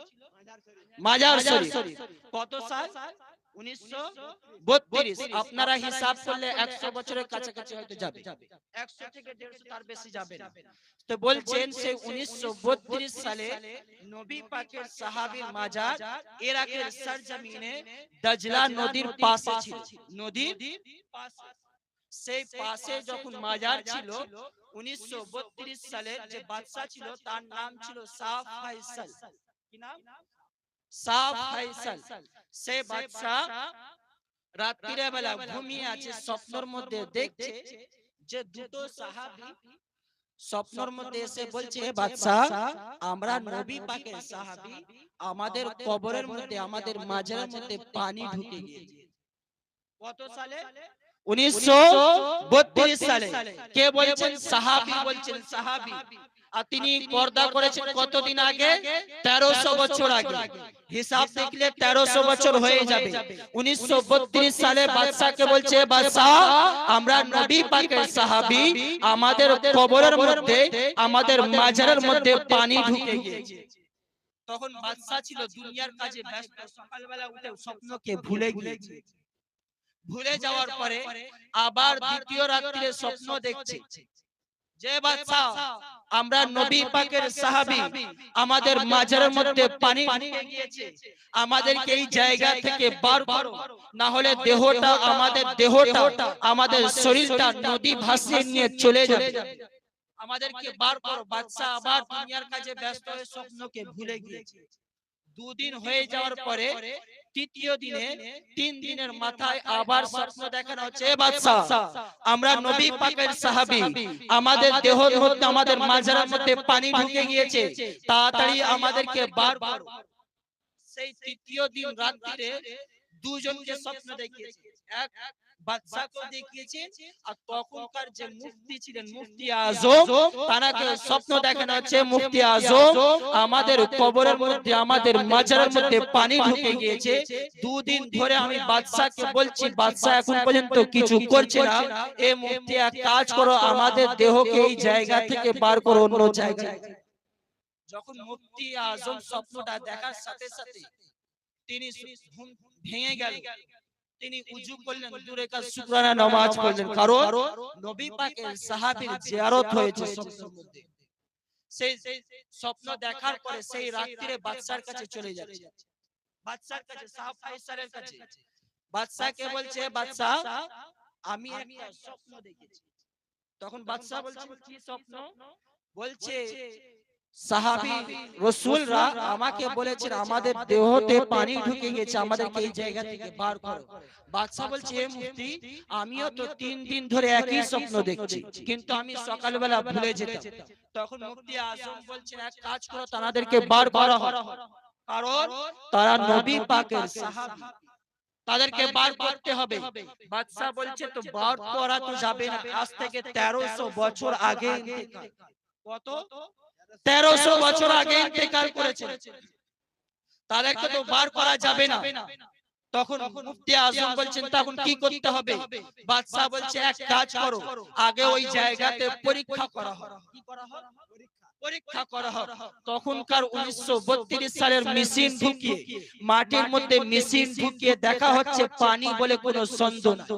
মাজার শরীফ। কত সাল? 1932। আপনারা হিসাব করলে 100 বছরের কাছাকাছি হয়তো যাবে, 100 থেকে 150 তার বেশি যাবে না। তো বলছেন সেই 1932 সালে নবী পাকের সাহাবীর মাজার ইরাকের সরজমিনে দাজলা নদীর পাশে ছিল। নদীর পাশে, সেই পাশে যখন মাজার ছিল, 1932 সালের যে বাদশা ছিল তার নাম ছিল শাহ ফয়সাল। কি নাম? শাহ ফয়সাল। সেই বাদশা রাত্রির বেলা ঘুমিয়ে আছে, স্বপ্নের মধ্যে দেখছে যে দুটো সাহাবী স্বপ্নের মধ্যে এসে বলছে, বাদশা আমরা নবী পাকের সাহাবী, আমাদের কবরের মধ্যে, আমাদের মাজারের মধ্যে পানি ঢুকে গিয়েছে। কত সালে? 1932 সালে। কে বলছেন? সাহাবী বলছেন, সাহাবী। আর তিনি পর্দা করেছেন কতদিন আগে? 1300 বছর আগে। হিসাব দেখলে 1300 বছর হয়ে যাবে। 1932 সালে বাদশাকে বলছে, বাদশা আমরা নবী পাকের সাহাবী, আমাদের কবরের মধ্যে, আমাদের মাজারের মধ্যে পানি ঢুকে গিয়েছে। তখন বাদশা ছিল দুনিয়ার কাজে ব্যস্ত, সকালবেলা উঠে স্বপ্নকে ভুলে গিয়েছে। ভুলে যাওয়ার পরে আবার দ্বিতীয় রাত্রে স্বপ্ন দেখছে যে বাদশা আমরা নবী পাকের সাহাবী, আমাদের মাজারের মধ্যে পানি ঢুকে গিয়েছে, আমাদেরকে এই জায়গা থেকে বার করো, না হলে দেহটা, আমাদের দেহটা, আমাদের শরীরটা নদী ভাসিয়ে নিয়ে চলে যাবে, আমাদেরকে বার করো। বাদশা আবার দুনিয়ার কাজে ব্যস্ত হয়ে স্বপ্নকে ভুলে গিয়েছে। দুদিন হয়ে যাওয়ার পরে তৃতীয় দিনে, 3 দিনের মাথায় আবার স্বপ্ন দেখানো হচ্ছে, বাদশা আমরা নবী পাকের সাহাবী, আমাদের দেহের মধ্যে, আমাদের মাজারের মধ্যে পানি ঢুকে গিয়েছে, তাড়াতাড়ি আমাদেরকে বার করো। সেই তৃতীয় দিন রাত্রিরে দুজনকে স্বপ্ন দেখিয়েছে, এক বাদশাকে দেখিয়েছে, আর তখনকার যে মুফতি ছিলেন, মুফতি আজম, তাকে স্বপ্ন দেখানো হচ্ছে, মুফতি আজম আমাদের কবরের মধ্যে, আমাদের মাজারের মধ্যে পানি ঢুকে গিয়েছে। 2 দিন ধরে আমি বাদশাকে বলছি, বাদশা এখন পর্যন্ত কিছু করছে না। এ মুফতি এক কাজ করো, আমাদের দেহকে এই জায়গা থেকে বার করো, অন্য জায়গায়। যখন মুফতি আজম স্বপ্নটা দেখার সাথে সাথে তিনি ঘুম ভেঙে গেল, তিনি উজু করলেন, 2 রাকাত শুকরানা নামাজ পড়লেন, কারণ নবী পাকের সাহাবীর জিয়ারত হয়েছে স্বপ্নের মধ্যে। সেই স্বপ্ন দেখার পরে সেই রাত্রিরে বাদশার কাছে চলে যাচ্ছে, বাদশার কাছে, শাহ ফাইসালের কাছে। বাদশাকে বলছে, বাদশাহ আমি একটা স্বপ্ন দেখেছি। তখন বাদশা বলছে, কি স্বপ্ন? বলছে, সাহাবী রাসূলরা আমাকে বলেছেন আমাদের দেহতে পানি ঢুকে গেছে, আমাদেরকে এই জায়গা থেকে বার করো। বাদশা বলছে, হে মুফতি, আমিও তো 3 দিন ধরে একই স্বপ্ন দেখছি, কিন্তু আমি সকালবেলা ভুলে যেতাম। তখন মুফতি আজম বলছেন, এক কাজ করো, তাদেরকে বার করা হোক, কারণ তারা নবী পাকের সাহাবী, তাদেরকে বার করতে হবে। বাদশা বলছে, তো বার করা তো যাবে না, আজ থেকে 1300 বছর আগে ইন্তেকাল। কত? 1300 বছর আগে ইন্তেকাল করেছেন, তাদেরকে তো বার করা যাবে না। তখন মুফতি আজম বলছেন, তখন কি করতে হবে? বাদশা বলছে, এক কাজ করো, আগে ওই জায়গাতে পরীক্ষা করা হয়। কি করা হয়? পরীক্ষা করা হয়। তখনকার 1932 সালের মেশিন ঢুকিয়ে, মাটির মধ্যে মেশিন ঢুকিয়ে দেখা হচ্ছে পানি বলে কোনো সন্দেহ নাই,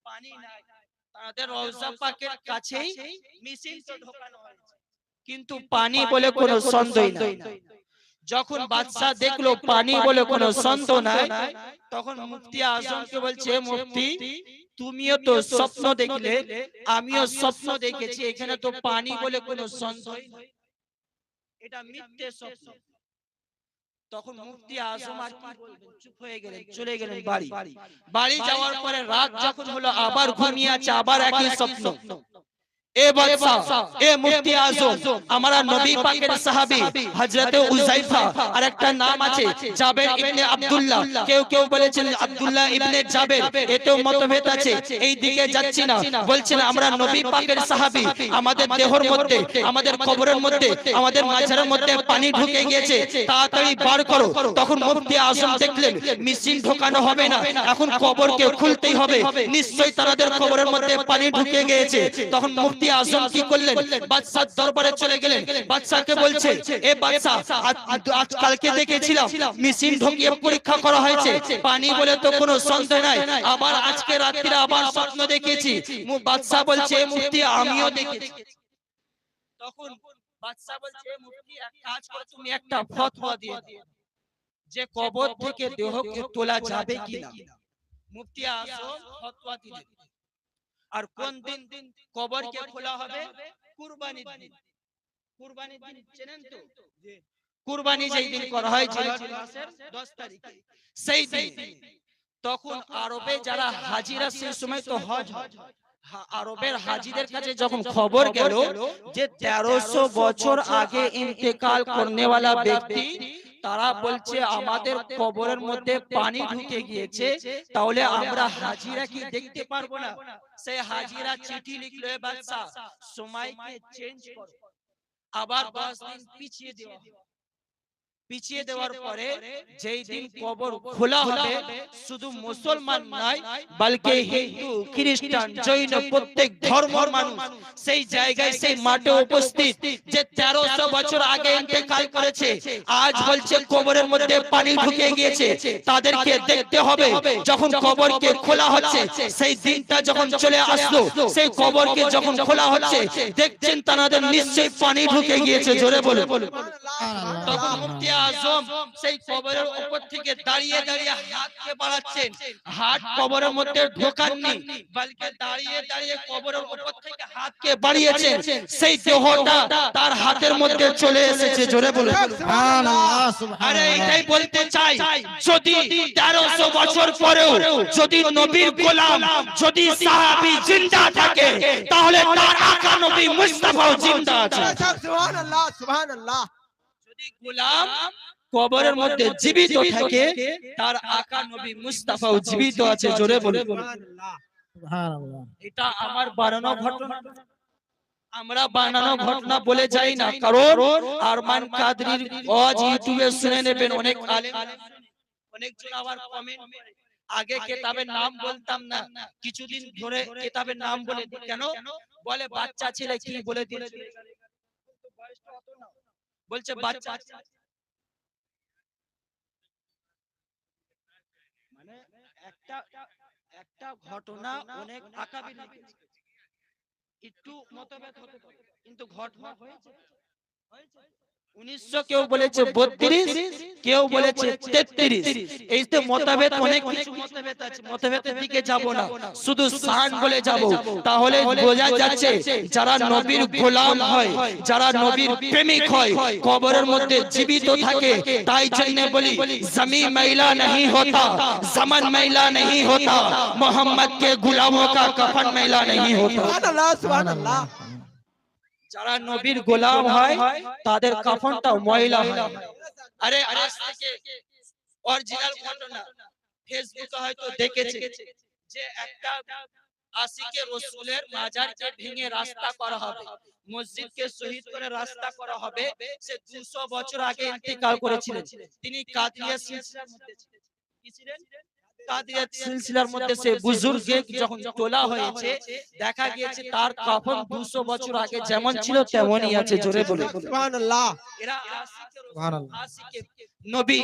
পানি নাই। তাদের রওজা পাকের কাছেই মেশিন তো ঢোকানো হয়েছে, কিন্তু পানি বলে কোনো সন্দেহ নাই। যখন বাদশা দেখলো পানি বলে কোনো সন্দেহ নাই, তখন মুফতি আজমকে বলছে, মুফতি তুমিও তো স্বপ্ন দেখলে, আমিও স্বপ্ন দেখেছি, এখানে তো পানি বলে কোনো সন্দেহ নাই, এটা মিথ্যে স্বপ্ন। তখন মুফতি আজম আর কি বলবেন, চুপ হয়ে গেলেন, চলে গেলেন বাড়ি। বাড়ি যাওয়ার পরে রাত যখন হলো, আবার ঘুমিয়ে আছে, আবার একই স্বপ্ন। এ বাদশা, এ মুফতি আজম, আমরা নবী পাকের সাহাবী হযরত উযাইফা, আর একটা নাম আছে জাবের ইবনে আব্দুল্লাহ, কেউ কেউ বলেছেন আব্দুল্লাহ ইবনে জাবের, এতেও মতভেদ আছে, এই দিকে যাচ্ছি না। বলছেন আমরা নবী পাকের সাহাবী, আমাদের দেহের মধ্যে, আমাদের কবরের মধ্যে, আমাদের মাজারের মধ্যে পানি ঢুকে গিয়েছে, তাড়াতাড়ি বার করো। তখন মুফতি আজম দেখলেন মেশিন ঢোকানো হবে না, এখন কবরকে খুলতেই হবে, নিশ্চয়ই তাদের কবরের মধ্যে পানি ঢুকে গিয়েছে। তখন মুফতি আজম কি করলেন? বাদশার দরবারে চলে গেলেন, বাদশাকে বলছে, এ বাদশা, আজ কালকে দেখেছিলাম মেশিন ঢুকিয়ে পরীক্ষা করা হয়েছে, পানি বলে তো কোনো সন্দেহ নাই, আবার আজকে রাত্রিরে আবার স্বপ্ন দেখেছি। বাদশা বলছে, মুফতি আমিও দেখেছি। তখন বাদশা বলছে, মুফতি এক কাজ করো, তুমি একটা ফতোয়া দিয়ে দাও যে কবর থেকে দেহকে তোলা যাবে কিনা। মুফতি আজম ফতোয়া দিলেন। আর কোন দিন কবরকে খোলা হবে? কুরবানির দিন। কুরবানির দিন চেনেন তো? কুরবানি যেই দিন করা হয় জিলহজ মাসের 10 তারিখে, সেই দিন। তখন আরবে যারা হাজিরা, সেই সময় তো হজ হয়, আরবের হাজিদের কাছে যখন খবর গেল যে 1300 বছর আগে ইন্তেকাল করনেওয়ালা ব্যক্তি, তারা বলছে আমাদের কবরের মধ্যে পানি ঢুকে গিয়েছে, তাহলে আমরা হাজিরা কি দেখতে পারবো না? সেই হাজিরা চিঠি লিখলো, এ বাদশা সময়কে চেঞ্জ করো, আবার 10 দিন পিছিয়ে দেওয়া। পিছিয়ে দেওয়ার পরে যেই দিন কবর খোলা হবে, শুধু মুসলমান নয়, বলকে হিন্দু, খ্রিস্টান, জৈন, প্রত্যেক ধর্মের মানুষ সেই জায়গায়, সেই মাঠে উপস্থিত, যে 1300 বছর আগে ইন্তেকাল করেছে, আজ বলছে কবরের মধ্যে পানি ঢুকে গিয়েছে, তাদেরকে দেখতে হবে। যখন কবরকে খোলা হচ্ছে, সেই দিনটা যখন চলে আসলো, সেই কবরকে যখন খোলা হচ্ছে, দেখছেন তাদের নিশ্চয়ই পানি ঢুকে গিয়েছে, জোরে বলে। তখন মুফতি আজম সেই কবরের উপর থেকে দাঁড়িয়ে দাঁড়িয়ে হাতকে বাড়াচ্ছেন, হাত কবরের মধ্যে ঢোকাননি, বলকে দাঁড়িয়ে দাঁড়িয়ে কবরের উপর থেকে হাতকে বাড়িয়েছেন, সেই দেহটা তার হাতের মধ্যে চলে এসেছে, জোরে বলে। সুবহানাল্লাহ, আরে সুবহানাল্লাহ। এটাই বলতে চাই, যদি 1300 বছর পরেও যদি নবীর গোলাম, যদি সাহাবী জিন্দা থাকে, তাহলে তার আকা নবী মুস্তাফাও জিন্দা আছে। সুবহানাল্লাহ, সুবহানাল্লাহ। যদি গোলাম কবরের মধ্যে জীবিত থাকে, তার আকা নবী মুস্তাফাও জীবিত আছে, জোরে বলে। সুবহানাল্লাহ। সুবহানাল্লাহ। এটা আমার বানানো ঘটনা, আমরা বানানো ঘটনা বলে যাই না, কারণ আরমান কাদরির ওয়াজ ইউটিউবে শুনে নেবেন, অনেক আলেম, অনেকজন আবার কমেন্ট, আগে কিতাবের নাম বলতাম না, কিছুদিন ধরে কিতাবের নাম বলে দিই, কেন বলে বাচ্চা ছেলে কি বলে দিলে, বলছে বাচ্চা মানে একটা একটা ঘটনা অনেক আকাবির লিখেছে, একটু মতভেদ হতে পারে কিন্তু ঘটনা হয়েছে। 1900 কেউ বলেছে 32, কেউ বলেছে 33। এই তো মতভেদ, অনেক কিছু মতভেদ আছে, মতভেদের দিকে যাব না, শুধু শান বলে যাব। তাহলে বোঝা যাচ্ছে যারা নবীর গোলাম হয়, যারা নবীর প্রেমিক হয়, কবরের মধ্যে জীবিত থাকে। তাই জন্য বলি জমি मैला नहीं होता, जमन मैला नहीं होता, मोहम्मद के गुलामों का कफन मैला नहीं होता। সুবহানাল্লাহ সুবহানাল্লাহ। যারা নবীর গোলাম হয় তাদের কাফনটা ময়লা হয়। আরে আজ থেকে অরিজিনাল ঘটনা ফেসবুকে হয়তো দেখেছে যে একটা আশিকে রাসূলের মাজারকে ভেঙে রাস্তা করা হবে, মসজিদকে শহীদ করে রাস্তা করা হবে। সে 200 বছর আগে ইন্তেকাল করেছিলেন। তিনি কাদিয়া সিলসিলার মধ্যে ছিলেন। কি ছিলেন? কাদিয়া সিলসিলার মধ্যে সে বুজুর্গে যখন তোলা হয়েছে, দেখা গিয়েছে তার কাফন 200 বছর আগে যেমন ছিল তেমনই আছে। জোরে বলে সুবহানাল্লাহ। এরা আশিকে রাসূল, সুবহানাল্লাহ। আশিকে নবী,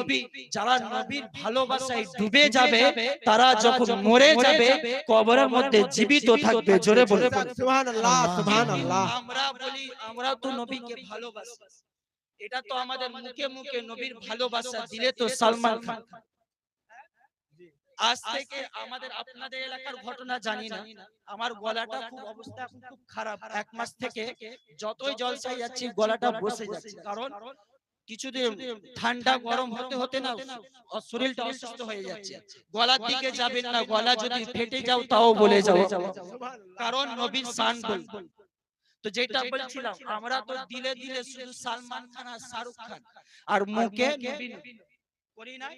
যারা নবীর ভালোবাসায় ডুবে যাবে, তারা যখন মরে যাবে কবরের মধ্যে জীবিত থাকবে। জোরে বলে সুবহানাল্লাহ সুবহানাল্লাহ। আমরা বলি আমরা তো নবীকে ভালোবাসি, এটা তো আমাদের মুখে মুখে নবীর ভালোবাসা, দিলে তো সালমান খান। আজ থেকে আমাদের আপনাদের এলাকার ঘটনা জানি না, আমার গলাটা খুব অবস্থা এখন খুব খারাপ। 1 মাস থেকে যতই জলসায় যাচ্ছি গলাটা বসে যাচ্ছে, কারণ কিছুদিন ঠান্ডা গরম হতে হতে না শরীরটা অসুস্থ হয়ে যাচ্ছে। গলার দিকে যাবেন না, গলা যদি ফেটে যাও তাও বলে যাও, কারণ নবীর শান বলবো। তো যেটা বলছিলাম, আমরা তো দিলে দিলে শুধু সালমান খান আর শাহরুখ খান, আর মুখে নবী করি না।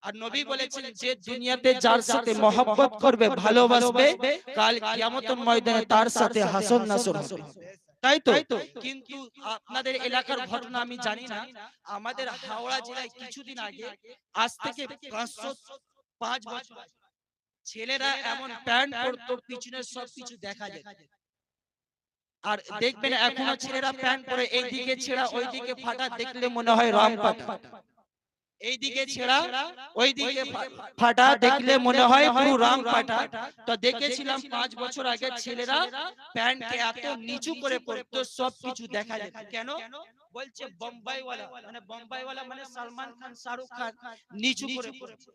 আর নবী বলেছেন যে দুনিয়াতে যার সাথে মহব্বত করবে, ভালোবাসবে, কাল কিয়ামতের ময়দানে তার সাথে হাসর নাসর হবে। তাই তো? কিন্তু আপনাদের এলাকার ঘটনা আমি জানি না। আমাদের হাওড়া জেলায় কিছুদিন আগে, আজ থেকে 505 বছর আগে, ছেলেরা এমন প্যান্ট পরতো পিছনে সবকিছু দেখা যায়। আর দেখবেন এখনো ছেলেরা প্যান্ট পরে এইদিকে ছেঁড়া ওইদিকে ফাটা, দেখলে মনে হয় রামপাটা। এইদিকে ছেঁড়া ওইদিকে ফাটা, দেখলে মনে হয় পুরো রামপাটা। তো দেখেছিলাম 5 বছর আগে ছেলেরা প্যান্টকে এত নিচু করে পরতো সবকিছু দেখা যেত। কেন? বলছে বোম্বাইওয়ালা, মানে বোম্বাইওয়ালা মানে সালমান খান শাহরুখ খান নিচু করে পরতো।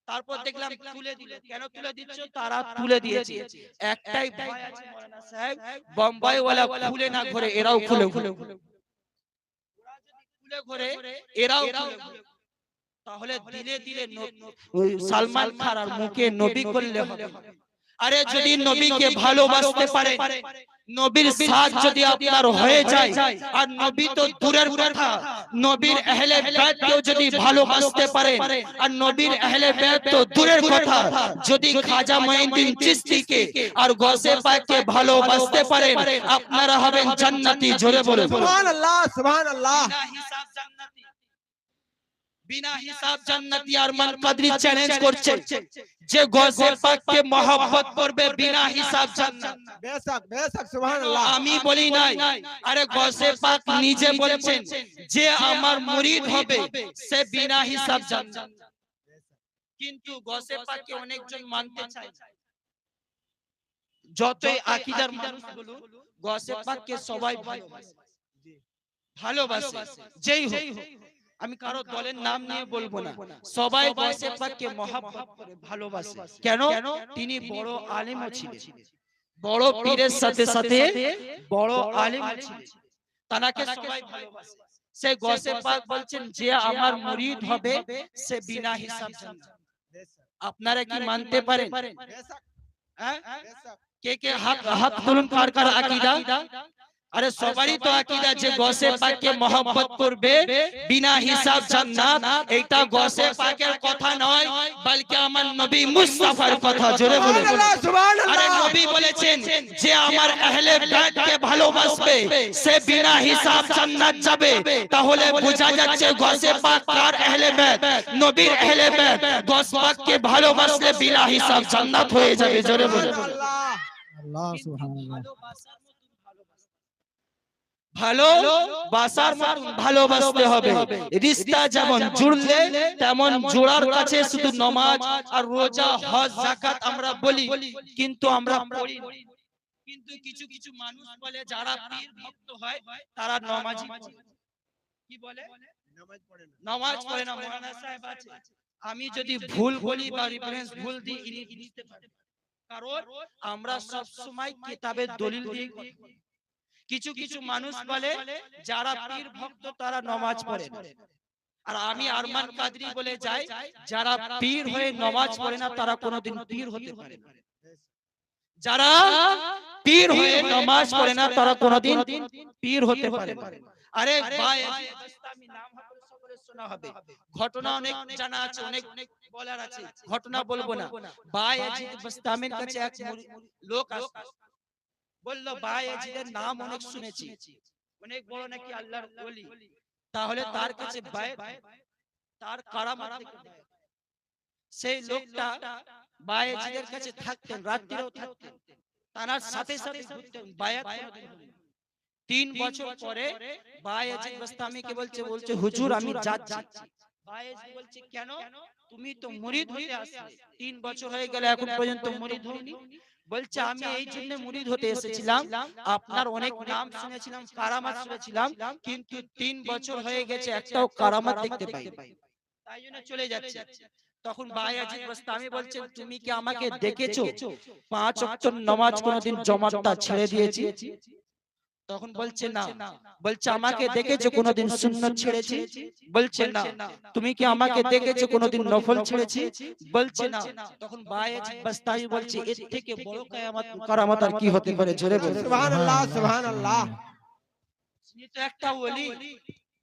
তারপর দেখলাম তুলে দিল। কেন তুলে দিচ্ছ? তারা তুলে দিয়েছে, একটাই ভয় আছে মাওলানা সাহেব, বোম্বাইওয়ালা খুলে না ঘরে এরাও খুলে ঘুরে, ওরা যদি খুলে ঘরে এরাও খুলে ঘুরে। তাহলে দিলে দিলে সালমান খান আর মুখে নবী করলে হবে। আরে যদি নবীকে ভালোবাসতে পারে, নবীর সাথ যদি আপনার হয়ে যায়, আর নবী তো দূরের কথা, নবীর আহলে বাইতকেও যদি ভালোবাসতে পারে, আর নবীর আহলে বাইত তো দূরের কথা, যদি খাজা মঈনুদ্দিন চিশতিকে আর গৌসে পাককে ভালোবাসতে পারেন, আপনারা হবেন জান্নাতি। জোরে বলে সুবহানাল্লাহ সুবহানাল্লাহ। বিনা হিসাব জান্নাতি, বিনা হিসাব জান্নাতি। আর মান কদরি চ্যালেঞ্জ করছে যে গৌসে পাককে মহব্বত করবে বিনা হিসাব জান্নাত। বেশক বেশক সুবহানাল্লাহ। আমি বলি নাই, আরে গৌসে পাক নিজে বলেছেন যে আমার মুরিদ হবে সে বিনা হিসাব জান্নাত। কিন্তু গৌসে পাককে অনেকজন মানতে চায়, যতই আকীদার মানুষ বলুন, গৌসে পাককে সবাই ভালোবাসে, যেই হোক। আমি কারো দলের নাম নিয়ে বলবো না, সবাই গৌসে পাককে মহব্বত করে ভালোবাসে। কেন? তিনি বড় আলেমও ছিলেন, বড় পীরের সাথে সাথে বড় আলেমও ছিলেন, তানাকে সবাই ভালোবাসে। সেই গৌসে পাক বলছেন যে আমার মুরিদ হবে সে বিনা হিসাব জান্নাত। আপনারা কি মানতে পারেন? বেশক হ্যাঁ, বেশক। কে কে হাত তুলুন, কার কার আকীদা? আরে সবারই তো আকীদা যে গৌসে পাককে মহব্বত করবে বিনা হিসাব জান্নাত। এটা গৌসে পাকের কথা নয়, বলকি আমার নবী মুস্তাফার কথা। জোরে বলুন সুবহানাল্লাহ সুবহানাল্লাহ। আরে নবী বলেছেন যে আমার আহলে বাইতকে ভালোবাসবে সে বিনা হিসাব জান্নাত যাবে। তাহলে বোঝা যাচ্ছে গৌসে পাক কার আহলে বাইত? নবীর আহলে বাইত। গৌসে পাককে ভালোবাসলে বিনা হিসাব জান্নাত হয়ে যাবে। জোরে বলুন সুবহানাল্লাহ। আল্লাহ সুবহানাল্লাহ। ভালো বাসার মতন ভালোবাসতে হবে। রিশতা যেমন জুড়লে তেমন জোড়ার কাছে শুধু নামাজ আর রোজা হজ যাকাত আমরা বলি, কিন্তু আমরা পড়ি না। কিন্তু কিছু কিছু মানুষ বলে যারা পীর ভক্ত হয় তারা নামাজি পড়ে। কি বলে? নামাজ পড়ে না। মাওলানা সাহেব আছে, আমি যদি ভুল বলি বা রেফারেন্স ভুল দিই ইনি বুঝতে পারবেন, কারণ আমরা সব সময় কিতাবের দলিল দিয়ে কথা বলি। কিছু কিছু মানুষ বলে যারা পীর ভক্ত তারা নামাজ পড়ে না, আর আমি আরমান কাদরি বলে যাই যারা পীর হয়ে নামাজ পড়ে না তারা কোনোদিন পীর হতে পারে না। যারা পীর হয়ে নামাজ পড়ে না তারা কোনোদিন পীর হতে পারে না। আরে ভাই আমি নাম হবে সকলে শোনা হবে, ঘটনা অনেক জানা আছে, অনেক বলার আছে, ঘটনা বলবো না। বায়েজিদ বাস্তামির কাছে এক লোক আসলো, বলল বায়েজিদের নাম অনেক শুনেছি, অনেক বড় নাকি আল্লাহর ওলি, তাহলে তার কাছে বায়াত, তার কারামাত দেখে বায়াত। সেই লোকটা বায়েজিদের কাছে থাকতেন, রাত্রিও থাকতেন, তার সাথে সাথে ঘুরতেন, বায়াত কোনোদিন হয়নি। 3 বছর পরে বায়েজিদ বাস্তামিকে বলছে হুজুর আমি যাচ্ছি। বায়েজিদ বলছে কেন? তুমি তো মুরিদ হতে আসলে, 3 বছর হয়ে গেল এখন পর্যন্ত মুরিদ হওনি। বলছে আমি এই জন্য মুরিদ হতে এসেছিলাম, আপনার অনেক নাম শুনেছিলাম, কারামাত শুনেছিলাম, কিন্তু 3 বছর হয়ে গেছে একটাও কারামাত দেখতে পাইনি, তাই জন্য চলে যাচ্ছে। তখন বায়েজিদ বাস্তামি বলছেন তুমি কি আমাকে দেখেছো 5 ওয়াক্ত নামাজ কোনদিন জামাতটা ছেড়ে দিয়েছি? তখন বলছে না। বলছে আমাকে দেখেছো কোনদিন সুন্নাত ছেড়েছি? বলছে না। তুমি কি আমাকে দেখেছো কোনদিন নফল ছেড়েছি? বলছে না। তখন বায়েজিদ বাস্তামি বলছে এর থেকে বড় কিয়ামত কারামাত আর কি হতে পারে? জোরে বলুন সুবহানাল্লাহ সুবহানাল্লাহ। তিনি তো একটা ওলি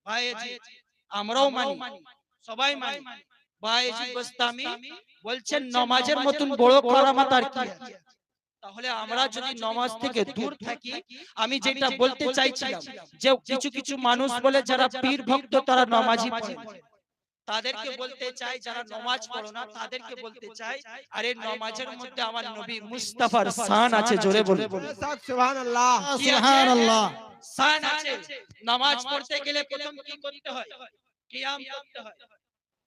বায়েজিদ, আমরাও মানি, সবাই মানি। বায়েজিদ বাস্তামি বলছেন নামাজের মতন বড় কারামাত আর কি আছে? তাহলে আমরা যদি নামাজ থেকে দূর থাকি, আমি যেটা বলতে চাইছিলাম যে কিছু কিছু মানুষ বলে যারা পীর ভক্ত তারা নামাজি পড়ে না, তাদেরকে বলতে চাই যারা নামাজ পড়ো না তাদেরকে বলতে চাই আরে নামাজের মধ্যে আমার নবী মুস্তাফার শান আছে। জোরে বলুন সুবহানাল্লাহ সুবহানাল্লাহ। শান আছে। নামাজ পড়তে গেলে প্রথম কি করতে হয়? কিয়াম করতে হয়।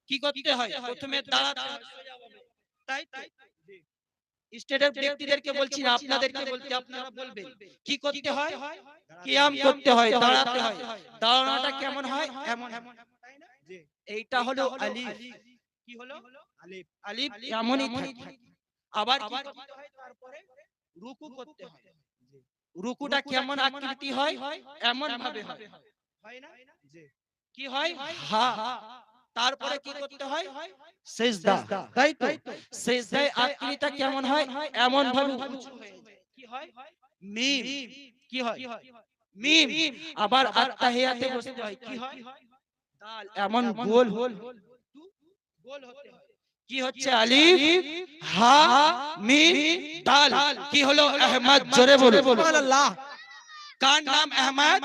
কি করতে হয়? প্রথমে দাঁড়াতে হয় সোজাভাবে, তাই তো? স্টেটের ব্যক্তিদেরকে বলছি না, আপনাদেরকে বলতে, আপনারা বলবেন কি করতে হয়? কিয়াম করতে হয়, দাঁড়াতে হয়। দাঁড়ানোটা কেমন হয়? এমন, তাই না? এইটা হলো আলিফ। কি হলো? আলিফ। আলিফ এমনই থাকে। আবার কি করতে হয়? তারপরে রুকু করতে হয়। রুকুটা কেমন আকৃতি হয়? এমন ভাবে হয়, হয় না? কি হয়? হা। তারপরে কি করতে হয়? সিজদা, তাই তো? সিজদায় আকৃতিটা কেমন হয়? এমন ভাবে উঁচু হয়ে যায়। কি হয়? মিম। কি হয়? মিম। আবার আত্তাহিয়াতে বসতে হয়। কি হয়? দাল। এমন গোল গোল হতে হয়। কি হচ্ছে? আলিফ, হা, মিম, দাল। কি হলো? আহমদ। জোরে বলুন সুবহানাল্লাহ। কার নাম আহমদ?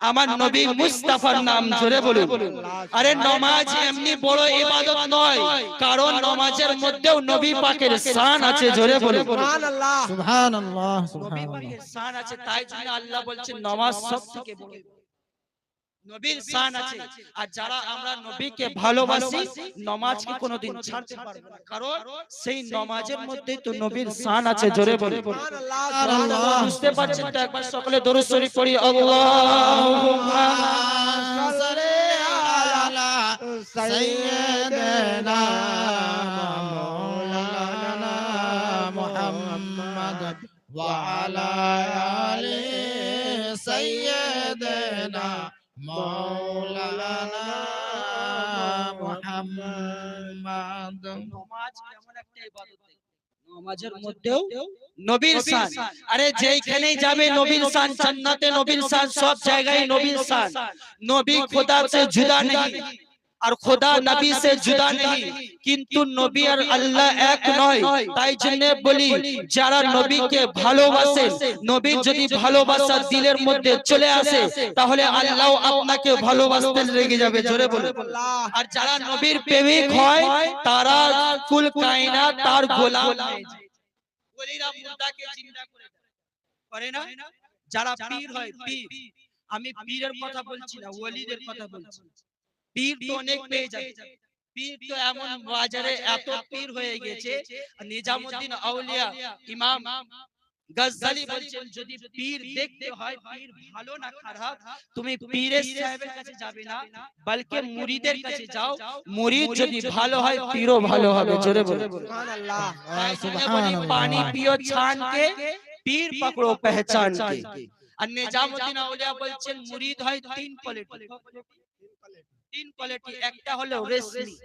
আমার নবী মুস্তাফার নাম। জোরে বলুন। আরে নামাজ এমনি বড় ইবাদত নয়, কারণ নামাজের মধ্যেও নবী পাকের শান আছে। জোরে বলুন সুবহানাল্লাহ। সুবহানাল্লাহ। নবী সুবহানাল্লাহ। পাকের শান আছে, তাই জন্য আল্লাহ বলছেন নামাজ সবথেকে বড় ইবাদত। নবীর শান আছে, আর যারা আমরা নবীকে ভালোবাসি নামাজকে কোনোদিন ছাড়তে পারবো না, কারণ সেই নামাজের মধ্যেই তো নবীর শান আছে। জোরে বলুন সুবহানাল্লাহ সুবহানাল্লাহ। বুঝতে পারছেন তো? একবার সকলে দরুদ শরীফ পড়ি। আল্লাহুম্মা সাল্লি আলা সাইয়্যিদিনা মাওলানা মুহাম্মদ ওয়া আলা আলি সাইয়্যিদিনা মাওলানা মুহাম্মদ। নামাজ কেমন একটা ইবাদত, নামাজের মধ্যেও নবীর শান। আরে যেখানেই যাবে নবীর শান, জান্নাতে নবীর শান, সব জায়গায় নবীর শান। নবী খোদা से जुदा नहीं আর খোদা নবী से जुदा नहीं, কিন্তু নবী আর আল্লাহ এক নয়। তাই জন্য বলি যারা নবীকে ভালোবাসে, নবীর যদি ভালোবাসা দিলের মধ্যে চলে আসে তাহলে আল্লাহ আপনাকে ভালোবাসতে লেগে যাবে। জোরে বলুন। আর যারা নবীর প্রেমিক হয় তারা কুল কায়নাত তার গোলাম হয়ে যায়। ওলিরা মুর্দাকে জিন্দা করে দেয়, করে না? যারা পীর হয়, পীর আমি পীরের কথা বলছি না, ওলিদের কথা বলছি। পীর তো অনেক পেয়ে যাবে, পীর তো এমন বাজারে এত পীর হয়ে গেছে। নিজামুদ্দিন আউলিয়া ইমাম গজ্জালি বলছেন, যদি পীর দেখতে হয় পীর ভালো না খারাপ, তুমি পীরের সাহেবের কাছে যাবে না, বলকে মুরিদের কাছে যাও। মুরিদ যদি ভালো হয় পীরও ভালো হবে। জোরে বলো সুবহানাল্লাহ। তাই জন্য বলি, পানি পিও ছান के पीर पकड़ो पहचान के। আর নিজামুদ্দিন আউলিয়া বলছেন মুরিদ হয় তিন কোয়ালিটি, তিন কোয়ালিটি। একটা হলো রেশমি,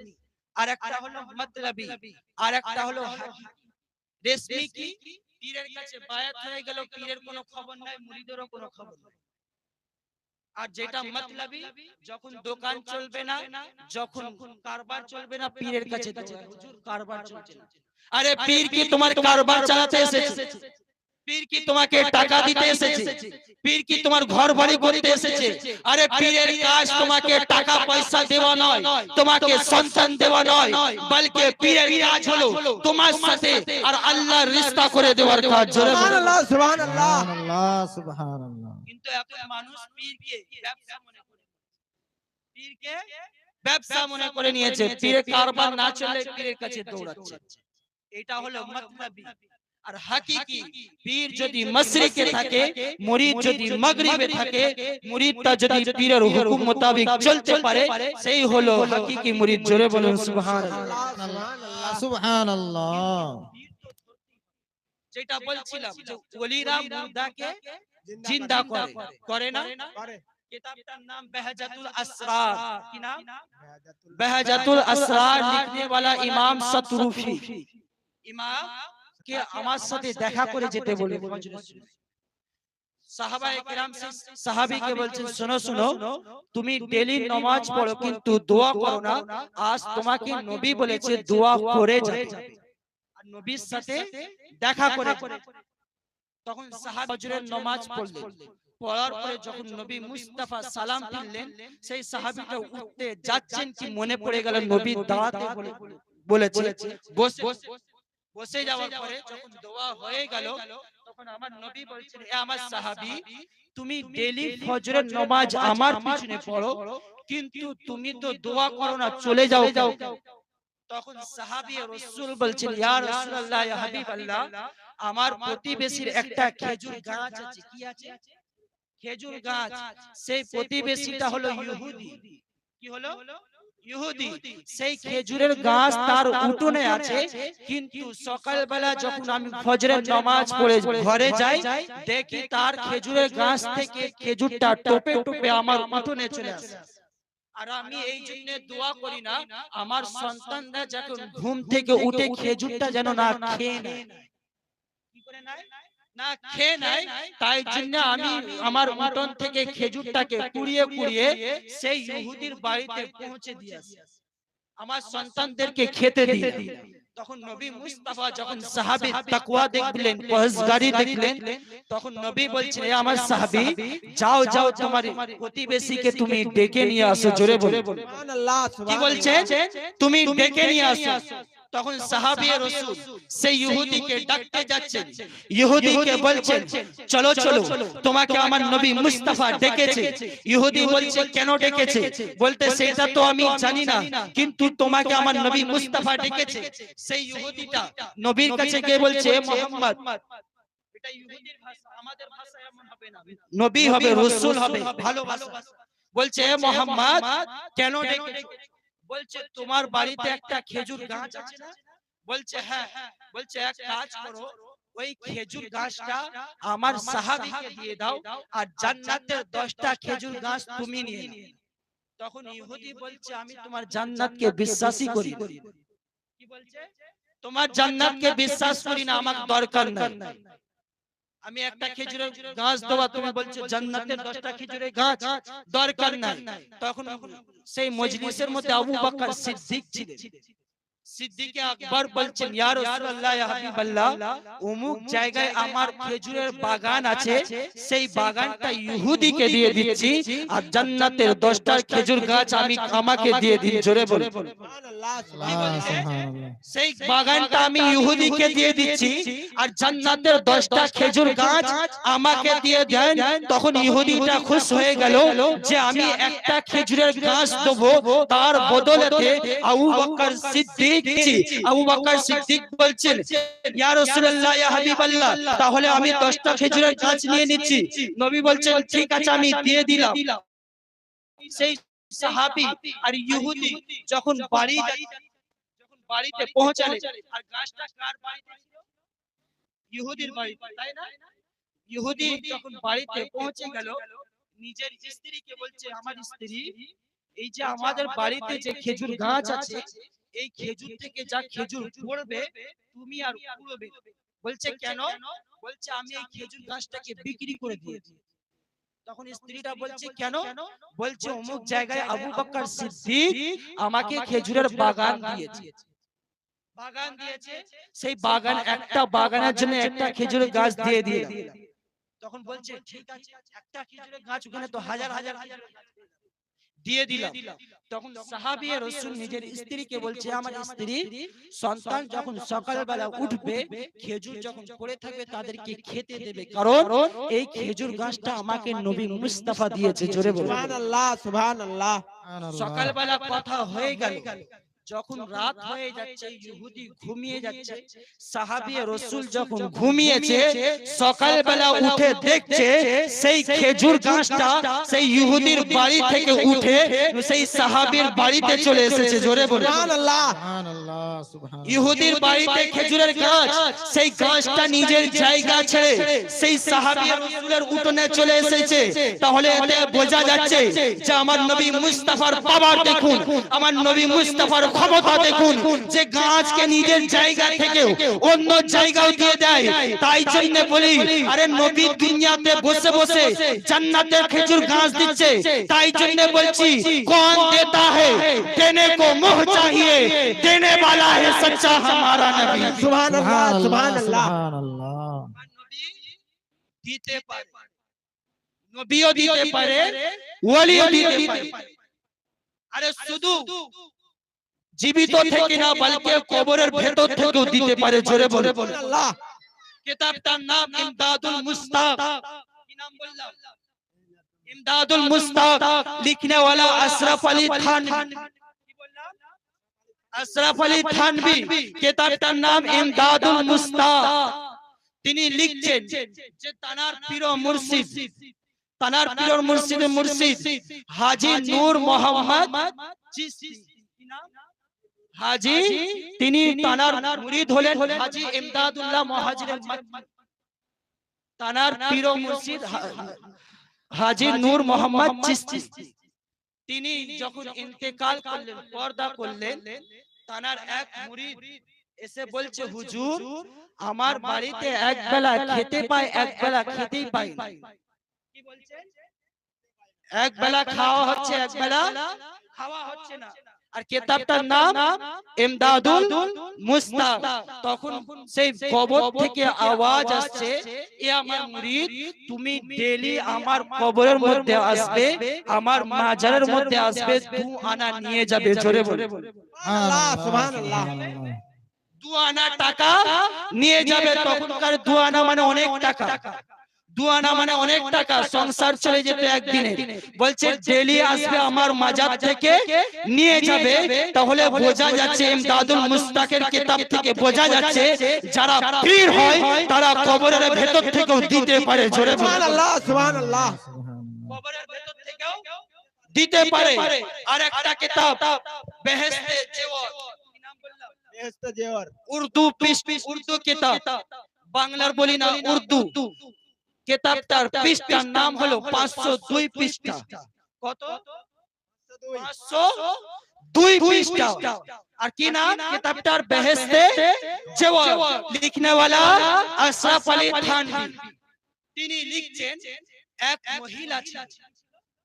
আর একটা হলো মতলবি, আর একটা হলো হাকি। রেশমি কি? পীরের কাছে বায়াত হয়ে গেল, পীরের কোনো খবর নাই, মুরিদেরও কোনো খবর নাই। আর যেটা মতলবি, যখন দোকান চলবে না, যখন কারবার চলবে না, পীরের কাছে দৌড়ায়, হুজুর কারবার চলছে না। আরে পীর কি তোমার কারবার চালাতে এসেছে? পীর কি তোমাকে টাকা দিতে এসেছে? পীর কি তোমার ঘর বাড়ি করতে এসেছে? আরে পীরের কাজ তোমাকে টাকা পয়সা দেওয়া নয়, তোমাকে সন্তান দেওয়া নয়, বলকে পীরের কাজ হলো তোমার সাথে আর আল্লাহর রিশতা করে দেওয়ার কাজ। জোরে বলো সুবহানাল্লাহ, সুবহানাল্লাহ। সুবহানাল্লাহ, সুবহানাল্লাহ। কিন্তু এখন মানুষ পীরকে ব্যবসা মনে করে, পীরকে ব্যবসা মনে করে নিয়েছে। পীরের কারবার না চলে পীরের কাছে দৌড়াচ্ছে। এটা হলো মতলবি। আর হাকিকি, পীর যদি মশরিকে থাকে, মুরিদ যদি মাগরিবে থাকে, মুরিদটা যদি পীরের হুকুম মোতাবেক চলতে পারে, সেই হলো হাকিকি মুরিদ। জোরে বলুন সুবহানাল্লাহ। সুবহানাল্লাহ। সুবহানাল্লাহ। যেটা বলছিলাম যে ওলিরা মুর্দাকে জিন্দা করে, করে না? করে। किताबটার नाम बहजतुल असरार। की नाम? बहजतुल असरार। लिखने वाला इमाम सतरूफी। इमाम के আমার সাথে দেখা করে যেতে বলে সাহাবায়ে কেরাম সে সাহাবীকে বলছেন, শোনো শোনো, তুমি ডেইলি নামাজ পড়ো কিন্তু দোয়া করো না। আজ তোমাকে নবী বলেছে দোয়া করে যাবে। আর নবীর সাথে দেখা করে। তখন সাহাবী ফজরের নামাজ পড়লেন। পড়ার পরে যখন নবী মুস্তাফা সালাম ফিরলেন, সেই সাহাবীটা উঠতে যাচ্ছেন কি মনে পড়ে গেল নবী দাঁড়াতে বলেছে। বসে যাওয়ার পরে যখন দোয়া হয়ে গেল, তখন আমার নবী বলছেন, এ আমার সাহাবী, তুমি ডেইলি ফজরের নামাজ আমার পিছনে পড়ো, কিন্তু তুমি তো দোয়া করো না, চলে যাও। তখন সাহাবী রাসূল বলছেন, ইয়া রাসূলুল্লাহ, ইয়া হাবিবাল্লাহ, আমার প্রতিবেশীর একটা খেজুর গাছ আছে। কি আছে? খেজুর গাছ। সেই প্রতিবেশীটা হলো ইহুদি। কি হলো? ইহুদি। সেই খেজুরের গাছ তার উঠোনে আছে, কিন্তু সকালবেলা যখন আমি ফজরের নামাজ পড়ে ঘরে যাই, দেখি তার খেজুরের গাছ থেকে খেজুরটা টোপে টোপে আমার উঠোনে চলে আসে। আর আমি এই জন্য দোয়া করি না, আমার সন্তানরা যখন ঘুম থেকে উঠে খেজুরটা যেন না খেয়ে নেয়। কি করে নেয়? না খেয়ে নেয়। তাই জন্য আমি আমার উঠোন থেকে খেজুরটাকে কুড়িয়ে কুড়িয়ে সেই ইহুদির বাড়িতে পৌঁছে দিয়ে আসি, আমার সন্তানদেরকে খেতে দিই। তখন নবী মুস্তাফা যখন সাহাবীর তাকওয়া দেখলেন, পরহেজগারি দেখলেন, তখন নবী বলছেন, এ আমার সাহাবী, যাও যাও তোমার প্রতিবেশীকে তুমি ডেকে নিয়ে আসো। জোরে বলো সুবহানাল্লাহ। কি বলছেন? তুমি ডেকে নিয়ে আসো। তখন সাহাবী রাসূল সেই ইহুদিকে ডাকতে যাচ্ছেন, ইহুদিকে বলছেন, চলো চলো, তোমাকে আমার নবী মুস্তাফা ডেকেছে। ইহুদি বলছে, কেন ডেকেছে? বলতে, সেটা তো আমি জানি না, কিন্তু তোমাকে আমার নবী মুস্তাফা ডেকেছে। সেই ইহুদিটা নবীর কাছে গিয়ে বলছে, মুহাম্মদ, এটা ইহুদির ভাষা, আমাদের ভাষা এমন হবে না, নবী হবে, রাসূল হবে, ভালোবাসা। বলছে, মুহাম্মদ, কেন ডেকেছো? বলছে, তোমার বাড়িতে একটা খেজুর গাছ আছে না? বলছে, হ্যাঁ। বলছে, এক কাজ করো, ওই খেজুর গাছটা আমার সাহাবীকে দিয়ে দাও, আর জান্নাতের 10টা খেজুর গাছ তুমি নিয়ে নাও। তখন ইহুদি বলছে, আমি তোমার জান্নাতকে বিশ্বাসই করি না। কি বলছে? তোমার জান্নাতকে বিশ্বাস করি না, আমার দরকার নাই। আমি একটা খেজুরের গাছ দেওয়া, তুমি বলছো জান্নাতের 10টা খেজুরের গাছ, দরকার নাই। তখন সেই মজলিসের মধ্যে আবু বকর সিদ্দিক ছিলেন। সিদ্দিক আকবর বলছেন, ইয়া রাসূলুল্লাহ ইয়া হাবিবাল্লাহ, অমুক জায়গায় আমার খেজুরের বাগান আছে, সেই বাগানটা ইহুদিকে দিয়ে দিচ্ছি, আর জান্নাতের 10টা খেজুর গাছ আমাকে দিয়ে দিন। জোরে বলুন। সুবহানাল্লাহ সুবহানাল্লাহ। সেই বাগানটা আমি ইহুদিকে দিয়ে দিচ্ছি, আর জান্নাতের 10টা খেজুর গাছ আমাকে দিয়ে দেন। তখন ইহুদিটা খুশ হয়ে গেল যে আমি একটা খেজুরের গাছ দেবো, তার বদলেতে আবু বকর সিদ্দিক বলছেন, ইয়া রাসূলুল্লাহ ইয়া হাবিবাল্লাহ, তাহলে আমি 10টা খেজুরের গাছ নিয়ে নিচ্ছি। নবী বলছেন, ঠিক আছে, আমি দিয়ে দিলাম। সেই সাহাবী আর ইহুদি যখন বাড়িতে পৌঁছালেন, আর গাছটা কার বাড়িতে ছিল? ইহুদির বাড়িতে, তাই না? ইহুদি যখন বাড়িতে পৌঁছে গেল, নিজের স্ত্রীকে বলছে, আমার স্ত্রী, এই যে আমাদের বাড়িতে যে খেজুর গাছ আছে, এই খেজুর থেকে যা খেজুর পড়বে তুমি আর কুড়োবে। বলছে, কেন? বলছে, আমি এই খেজুর গাছটাকে বিক্রি করে দিয়েছি। তখন স্ত্রীটা বলছে, কেন? বলছে, অমুক জায়গায় আবু বকর সিদ্দিক আমাকে খেজুরের বাগান দিয়েছে। সেই বাগান, একটা বাগানের জন্য একটা খেজুরের গাছ দিয়ে দিলাম। তখন বলছে, ঠিক আছে, একটা খেজুরের গাছ, ওখানে তো হাজার হাজার দিয়ে দিলাম। তখন সাহাবী রাসূল নিজের স্ত্রীকে বলছে, আমার স্ত্রী, সন্তান যখন সকালবেলা উঠবে, খেজুর যখন পড়ে থাকবে তাদেরকে খেতে দেবে, কারণ এই খেজুর গাছটা আমাকে নবী মুস্তাফা দিয়েছে। জোরে বলুন সুবহানাল্লাহ সুবহানাল্লাহ। সকালবেলা কথা হয়ে গেল, যখন রাত হয়ে যাচ্ছে, ইহুদি ঘুমিয়ে যাচ্ছে, সাহাবী রাসূল যখন ঘুমিয়েছে, সকালবেলা উঠে দেখছে সেই খেজুর গাছটা সেই ইহুদির বাড়ি থেকে উঠে সেই সাহাবীর বাড়িতে চলে এসেছে। জোরে বলুন সুবহানাল্লাহ সুবহানাল্লাহ। সুবহানাল্লাহ। ইহুদির বাড়িতে খেজুরের গাছ, সেই গাছটা নিজের জায়গা ছেড়ে সেই সাহাবী রাসূলের উঠোনে চলে এসেছে। তাহলে এতে বোঝা যাচ্ছে যে আমার নবী মুস্তাফার পাওয়ার দেখুন, আমার নবী মুস্তাফার ক্ষমতা দেখুন, যে গাছকে নিজের জায়গা থেকে অন্য জায়গায় দিয়ে দেয়। তাই জন্য বলি, আরে নবী দুনিয়াতে বসে বসে জান্নাতের খেজুর গাছ দিচ্ছে। তাই জন্য বলছি, कौन देता है देने को मुंह चाहिए, देने वाला है सच्चा हमारा नबी। সুবহানাল্লাহ সুবহানাল্লাহ। সুবহানাল্লাহ। নবী দিতে পারে, নবীও দিতে পারে, ওলিও দিতে পারে। আরে শুধু জীবিত থেকে না, বলকে কবরের ভেতর থেকেও দিতে পারে। জোরে বলে সুবহানাল্লাহ। কিতাবটার নাম ইমদাদুল মুস্তাক। কি নাম বললাম? ইমদাদুল মুস্তাক। লিখনে वाला আশরাফ আলী থানভী। কি বললাম? আশরাফ আলী থানভী। কিতাবটার নাম ইমদাদুল মুস্তাক। তিনি লিখছেন যে তানার পীর মুর্শিদ, তানার পীর মুর্শিদের মুর্শিদ হাজী নূর মোহাম্মদ চিশতি। কি নাম? হাজী, তিনি তানার মুরিদ হলেন হাজী ইমদাদুল্লাহ মুহাজিরে মক্কা। তানার পীর মুর্শিদ হাজী নূর মোহাম্মদ চিশতি, তিনি যখন ইন্তেকাল করলেন, পর্দা করলেন, তানার এক মুরিদ এসে বলছে, হুজুর, আমার বাড়িতে এক বেলা খেতে পাই, এক বেলা খেতেই পাই না। কি বলছেন? এক বেলা খাওয়া হচ্ছে, এক বেলা খাওয়া হচ্ছে না। আর কিতাবটার নাম ইমদাদুল মুস্তাক। তখন সেই কবর থেকে আওয়াজ আসছে, এ আমার মুরিদ, তুমি ডেইলি আমার কবরের মধ্যে আসবে, আমার মাজারের মধ্যে আসবে, 2 আনা নিয়ে যাবে। জোরে বলে সুবহানাল্লাহ সুবহানাল্লাহ। 2 আনা টাকা নিয়ে যাবে। তখনকার 2 আনা মানে অনেক টাকা, 2 আনা মানে অনেক টাকা, সংসার চলে যেত একদিনে। বলছে ডেইলি আসবে, আমার মাজার থেকে নিয়ে যাবে। তাহলে বোঝা যাচ্ছে, ইমদাদুল মুস্তাকের কিতাব থেকে বোঝা যাচ্ছে, যারা পীর হয় তারা কবরের ভেতর থেকেও দিতে পারে। জোরে বলুন সুবহানাল্লাহ সুবহানাল্লাহ। কবরের ভেতর থেকেও দিতে পারে। আর একটা কিতাব বেহেশতে জেওয়ার। কি নাম বললাম? বেহেশতে জেওয়ার। উর্দু উর্দু কিতাব, বাংলার বলি না, উর্দু। কিতাবটার পৃষ্ঠার নাম হলো 502 পৃষ্ঠা। কত? 502 পৃষ্ঠা। আর কি নাম কিতাবটার? বেহেশতে জেওয়ার। লিখনে वाला আশরাফ আলী থানভী। তিনি লিখছেন, এক মহিলা ছিল,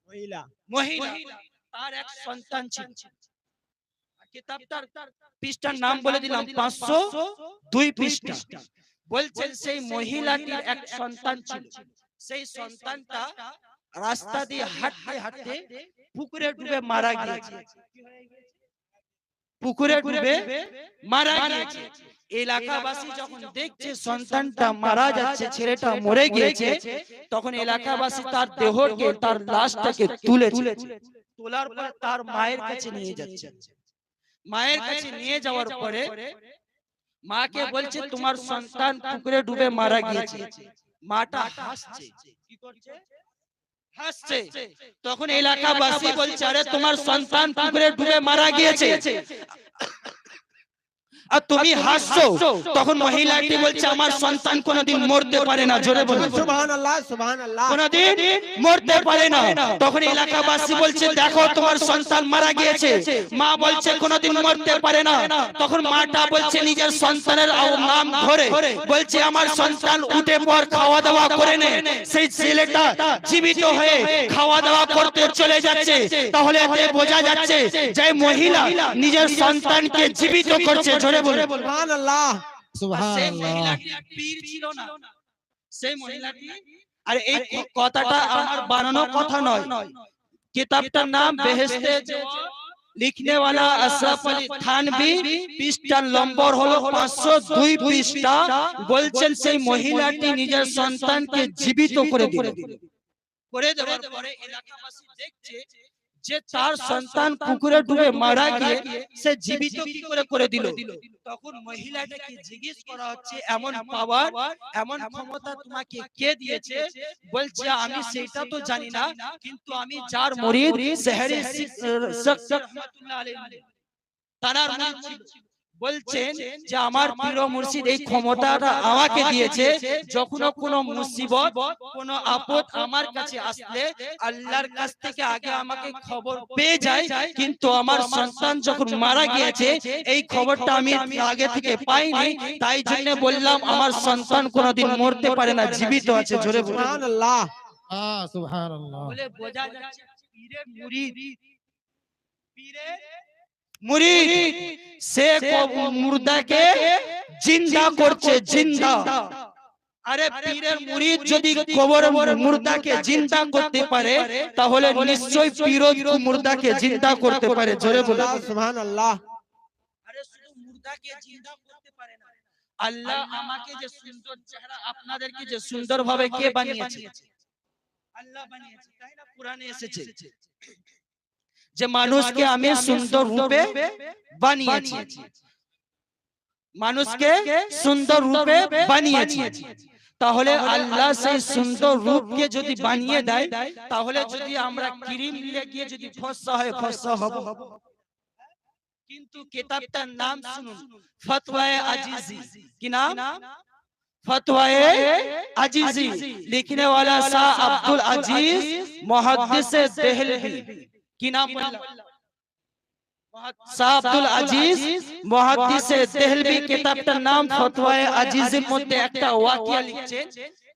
মহিলা মহিলা, তার এক সন্তান ছিল। কিতাবটার পৃষ্ঠার নাম বলে দিলাম 502 পৃষ্ঠা। বলছেন সেই মহিলাটির এক সন্তান ছিল, সেই সন্তানটা রাস্তা দিয়ে হাঁটতে হাঁটতে পুকুরে ডুবে মারা গিয়েছে। পুকুরে ডুবে মারা গিয়েছে। এলাকাবাসী যখন দেখছে সন্তানটা মারা যাচ্ছে, ছেলেটা মরে গিয়েছে, তখন এলাকাবাসী তার দেহকে, তার লাশটাকে তুলেছে। তোলার পর তার মায়ের কাছে নিয়ে যাচ্ছে। মায়ের কাছে নিয়ে যাওয়ার পরে মাকে বলছে তোমার সন্তান পুকুরে ডুবে মারা গিয়েছে। মাটা হাসছে, কি করছে? হাসছে। তখন এলাকাবাসী বলছে আরে তোমার সন্তান পুকুরে ডুবে মারা গিয়েছে আর তুমি হাসছো। তখন মহিলাটি বলছে আমার সন্তান কোনোদিন মরতে পারে না। জোরে বলুন সুবহানাল্লাহ সুবহানাল্লাহ। কোনোদিন মরতে পারে না। তখন এলাকাবাসী বলছে দেখো তোমার সন্তান মারা গিয়েছে। মা বলছে কোনোদিন মরতে পারে না। তখন মাটা বলছে নিজের সন্তানের নাম ধরে বলছে আমার সন্তান উঠে পর খাওয়া দাওয়া করে নে। সেই ছেলেটা জীবিত হয়ে খাওয়া দাওয়া করতে চলে যাচ্ছে। তাহলে এতে বোঝা যাচ্ছে যে মহিলা নিজের সন্তানকে জীবিত করছে। জোরে বলুন সুবহানাল্লাহ সেই সুবহানাল্লাহ। মহিলাটি পীর ছিল না। সেই মহিলাটি, আর এই কথাটা আমার বানানো কথা নয়, কিতাবটার নাম বেহেশতে লিখনে वाला আশরাফ আলী থানভী, পৃষ্ঠার নম্বর হলো 502 পৃষ্ঠা। বলছেন সেই মহিলাটি নিজের সন্তানকে জীবিত করে দিল। করে দেওয়ার পরে এলাকাবাসী দেখছে যে তার সন্তান পুকুরে ডুবে মারা গিয়ে সে জীবিত কি করে দিল। তখন মহিলাটাকে জিজ্ঞেস করা হচ্ছে এমন পাওয়ার, এমন ক্ষমতা তোমাকে কে দিয়েছে? বলছে আমি সেটা তো জানি না, কিন্তু আমি যার মুরিদ সেহরি রহমাতুল্লাহ আলাইহি তানার মুরিদ ছিল। বলছেন যে আমার পীর মুর্শিদ এই ক্ষমতাটা আমাকে দিয়েছে, যখন কোনো মুসিবত, কোনো আপদ আমার কাছে আসলে আল্লাহর কাছ থেকে আগে আমাকে খবর পেয়ে যায়। কিন্তু আমার সন্তান যখন মারা গিয়েছে এই খবরটা আমি আগে থেকে পাইনি, তাই জন্য বললাম আমার সন্তান কোনোদিন মরতে পারে না, জীবিত আছে। জোরে বলুন সুবহানাল্লাহ। সুবহানাল্লাহ। বলে বোঝা যাচ্ছে পীরের মুরিদ, পীরের মুরিদ সে মুর্দাকে জিন্দা করছে, জিন্দা। আরে পীরের মুরিদ যদি কবরের মুর্দাকে জিন্দা করতে পারে তাহলে নিশ্চয়ই পীরও মুর্দাকে জিন্দা করতে পারে। জোরে বলুন সুবহানাল্লাহ। আরে শুধু মুর্দাকে জিন্দা করতে পারে না, আল্লাহ আমাকে যে সুন্দর চেহারা, আপনাদেরকে যে সুন্দরভাবে কে বানিয়েছে? আল্লাহ বানিয়েছে, তাই না? কুরআনে এসেছে যে মানুষকে আমি সুন্দর রূপে বানিয়েছি, মানুষকে সুন্দর রূপে বানিয়েছি। তাহলে আল্লাহ সেই সুন্দর রূপকে যদি বানিয়ে দেয়, তাহলে যদি আমরা ক্রিম লাগিয়ে যদি ফর্সা হয়, ফর্সা হব। কিন্তু কিতাবটার নাম শুনুন, ফতওয়ায়ে আজিজি। কি নাম? ফতওয়ায়ে আজিজি। লিখনে वाला শাহ আব্দুল আজিজ মুহাদ্দিসে দেহলভী। কি নাম বললাম? শাহ আব্দুল আজিজ মুহাদ্দিসে দেহলভী। কিতাবটার নাম ফতওয়ায়ে আজিজের মধ্যে একটা ওয়াকিয়া লিখছেন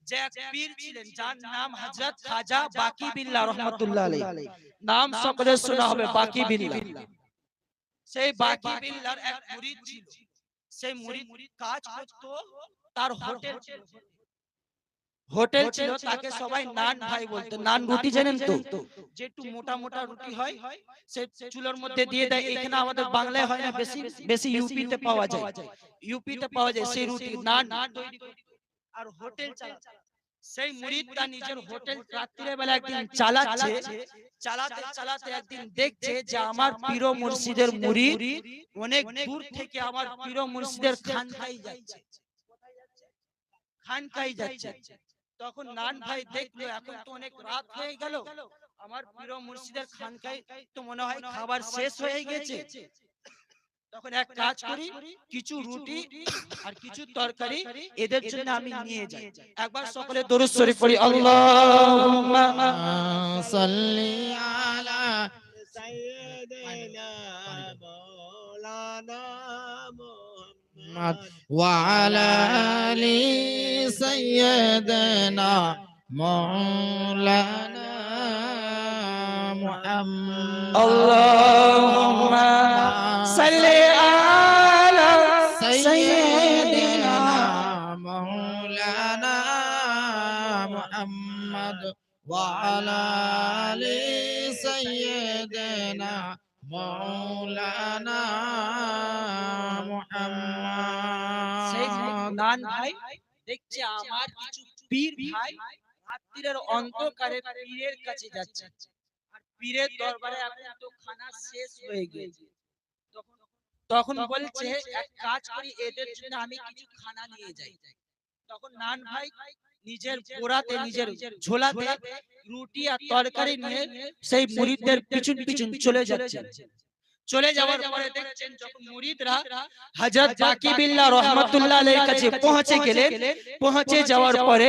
যে এক পীর ছিলেন যার নাম হযরত খাজা বাকি বিল্লাহ রাহমাতুল্লাহ আলাইহি। নাম সকলে শোনা হবে, বাকি বিল্লাহ। সেই বাকি বিল্লাহর এক মুরিদ ছিল। সেই মুরিদ কাজ করত, তার হোটেল ছিল। হোটেল ছিল, তাকে সবাই নান ভাই বলতো। নান রুটি জানেন তো, যে একটু মোটা মোটা রুটি হয়, সে চুলার মধ্যে দিয়ে দেয়। এখানে আমাদের বাংলায় হয় না, বেশি বেশি ইউপিতে পাওয়া যায়, ইউপিতে পাওয়া যায় সেই রুটি নান তৈরি আর হোটেল চালাতো। সেই মুরিদটা নিজের হোটেল রাত্রির বেলা একদিন চালাচ্ছে, চালাতে চালাতে একদিন দেখছে যে আমার পীর মুর্শিদের মুরিদ অনেক দূর থেকে আমার পীর মুর্শিদের খানকাই যাচ্ছে, খানকাই যাচ্ছে। তখন নান ভাই দেখলো এখন তো অনেক রাত হয়ে গেল, আমার পীর মুর্শিদের খানকায় তো মনে হয় খাবার শেষ হয়ে গেছে। তখন এক কাজ করি, কিছু রুটি আর কিছু তরকারি এদের জন্য আমি নিয়ে যাই। একবার সকলে দরুদ শরীফ পড়ি, আল্লাহুম্মা সাল্লি আলা সাইয়্যিদিনা মাওলানা মুহাম্মদ ওয়া আলা আলি সাইয়্যিদিনা মাওলানা মুহাম্মদ। আল্লাহুম্মা آل سيدنا مولانا সেই محمد নান ভাই দেখছে আমার কিছু পীর ভাই রাত্রির অন্ধকারে পীরের কাছে যাচ্ছে, আর পীরের দরবারে এখন তো খানা শেষ হয়ে গেছে। তখন তখন বলছে এক কাজ করি, এদের জন্য আমি কিছু খানা নিয়ে যাই। তখন নান ভাই নিজের বোরাতে, নিজের ঝোলাতে রুটি আর তরকারি নিয়ে সেই মুরিদদের পিছন পিছন চলে যাচ্ছেন। চলে যাওয়ার পরে দেখছেন যখন মুরিদরা হযরত বাকি বিল্লাহ রহমাতুল্লাহ আলাইহির কাছে পৌঁছে গেলেন, পৌঁছে যাওয়ার পরে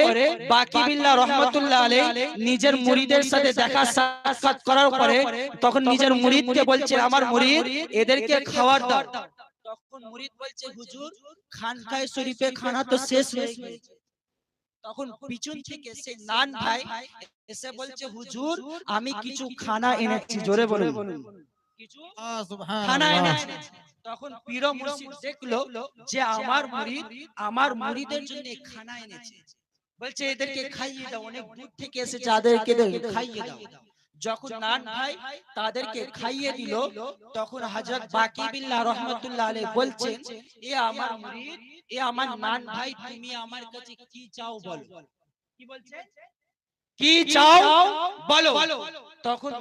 বাকি বিল্লাহ রহমাতুল্লাহ আলাইহি নিজের মুরিদের সাথে দেখা সাক্ষাৎ করার পরে তখন নিজের মুরিদকে বলছে, আমার মুরিদ এদেরকে খাবার দাও। তখন মুরিদ বলছে, হুজুর খানকায়ে শরীফে খানা তো শেষ হয়ে গেছে। তখন পিছন থেকে সেই নান ভাই এসে বলছে, হুজুর আমি কিছু খানা এনেছি। জোরে বলুন, কিছু سبحان খানা الله এনেছি। তখন পীর মুর্শিদ দেখলো যে আমার মুরিদের জন্য খানা এনেছে, বলছে এদেরকে খাইয়ে দাও, অনেক দূর থেকে এসেছে, তাদেরকে খাইয়ে দাও। যখন নান ভাই তাদেরকে খাইয়ে দিল, তখন হযরত বাকি বিল্লাহ রহমাতুল্লাহ আলাইহি বলছেন, এ আমার মুরিদ, এ আমার নান ভাই, তুমি আমার কাছে কি চাও বলো। কি বলছে, কি চাও বলো। তখন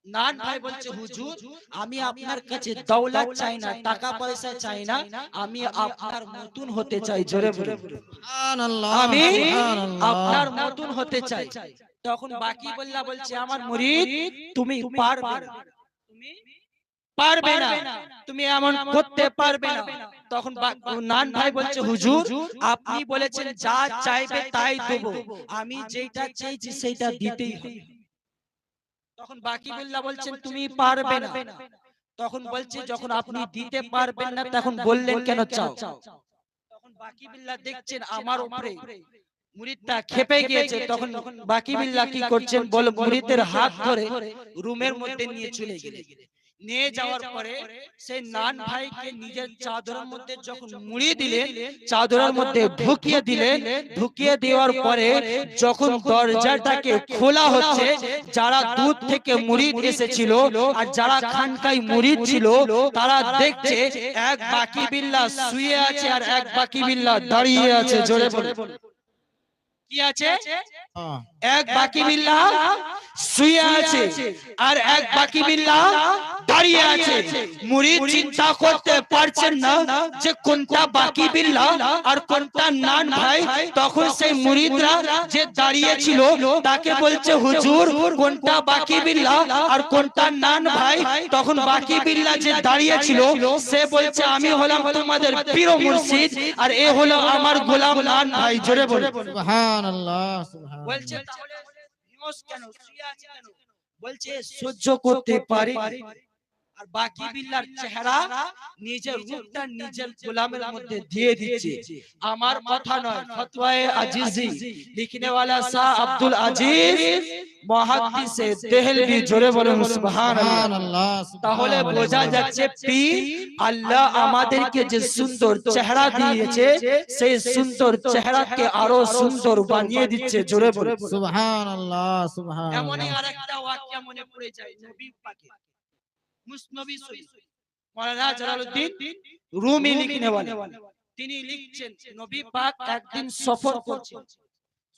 নান ভাই বলছে, হুজুর আমি আপনার কাছে দৌলত চাই না, টাকা পয়সা চাই না, আমি আপনার মতন হতে চাই। জোরে বলুন, سبحان الله আমি سبحان আপনার الله মতন হতে চাই। তখন বাকি বিল্লাহ বলছে, আমার মুরিদ তুমি পারবে না, তুমি পারবে না, তুমি এমন করতে পারবে না। তখন নান ভাই বলছে, হুজুর আপনি বলেছেন যা চাইবে তাই দেব, আমি যেটা চাইছি সেটা দিতেই হবে। তখন বাকি বিল্লাহ বলছেন তুমি পারবে না। তখন বলছে, যখন আপনি দিতে পারবেন না তখন বললেন কেন চাও। তখন বাকি বিল্লাহ দেখছেন আমার উপরে মুরিদটা খেপে গিয়েছে। তখন বাকি বিল্লাহ কি করছেন, বল মুরিদের হাত ধরে রুমের মধ্যে নিয়ে চলে গেলেন। নিয়ে যাওয়ার পরে সেই নান ভাইকে নিজের চাদরের মধ্যে যখন মুড়ি দিলেন, চাদরের মধ্যে ঢুকিয়ে দিলেন। ঢুকিয়ে দেওয়ার পরে যখন দরজাটাকে খোলা হচ্ছে, যারা দূর থেকে মুরিদ এসেছিল আর যারা খানকায় মুরিদ ছিল তারা দেখছে এক বাকি বিল্লাহ শুয়ে আছে আর এক বাকি বিল্লাহ দাঁড়িয়ে আছে। জোরে বলে, কি আছে, এক বাকি বিল্লাহ শুয়ে আছে আর এক বাকি বিল্লাহ দাঁড়িয়ে আছে। মুরিদ চিন্তা করতে পারছেন না যে কোনটা বাকি বিল্লাহ আর কোনটা নান ভাই। তখন সেই মুরিদরা যে দাঁড়িয়ে ছিল তাকে বলছে, হুজুর কোনটা বাকি বিল্লাহ আর কোনটা নান ভাই। তখন বাকি বিল্লাহ যে দাঁড়িয়ে ছিল সে বলছে, আমি হলাম তোমাদের পীর মুর্শিদ আর এ হলো আমার গোলাম নান ভাই। জোরে বলে, سبحان الله سبحان বলছে الله তাহলে বেহুশ কেন, শুয়ে আছে কেন? বলছে সহ্য করতে পারি। আর বাকি বিল্লাহর চেহারা নিজের রূপটা নিজের গোলামের মধ্যে দিয়ে দিচ্ছে। আমার কথা নয়, ফতওয়ায়ে আজিজি লিখনে वाला শাহ আব্দুল আজিজ মুহাদ্দিসে দেহলভি। জোরে বলুন সুবহানাল্লাহ। سبحان الله তাহলে বোঝা যাচ্ছে পীর আল্লাহ আমাদেরকে যে সুন্দর চেহারা দিয়েছে সেই সুন্দর চেহারাকে আরো সুন্দর বানিয়ে দিচ্ছে। জোরে বলুন سبحان الله سبحان এমনই الله আরেকটা ওয়াক্য মনে পড়ে যায় নবী পাকের, মুসনবী শরীফ, মাওলানা জালালউদ্দিন রুমি লিখনে वाले, তিনি লিখছেন নবী পাক একদিন সফর করছেন।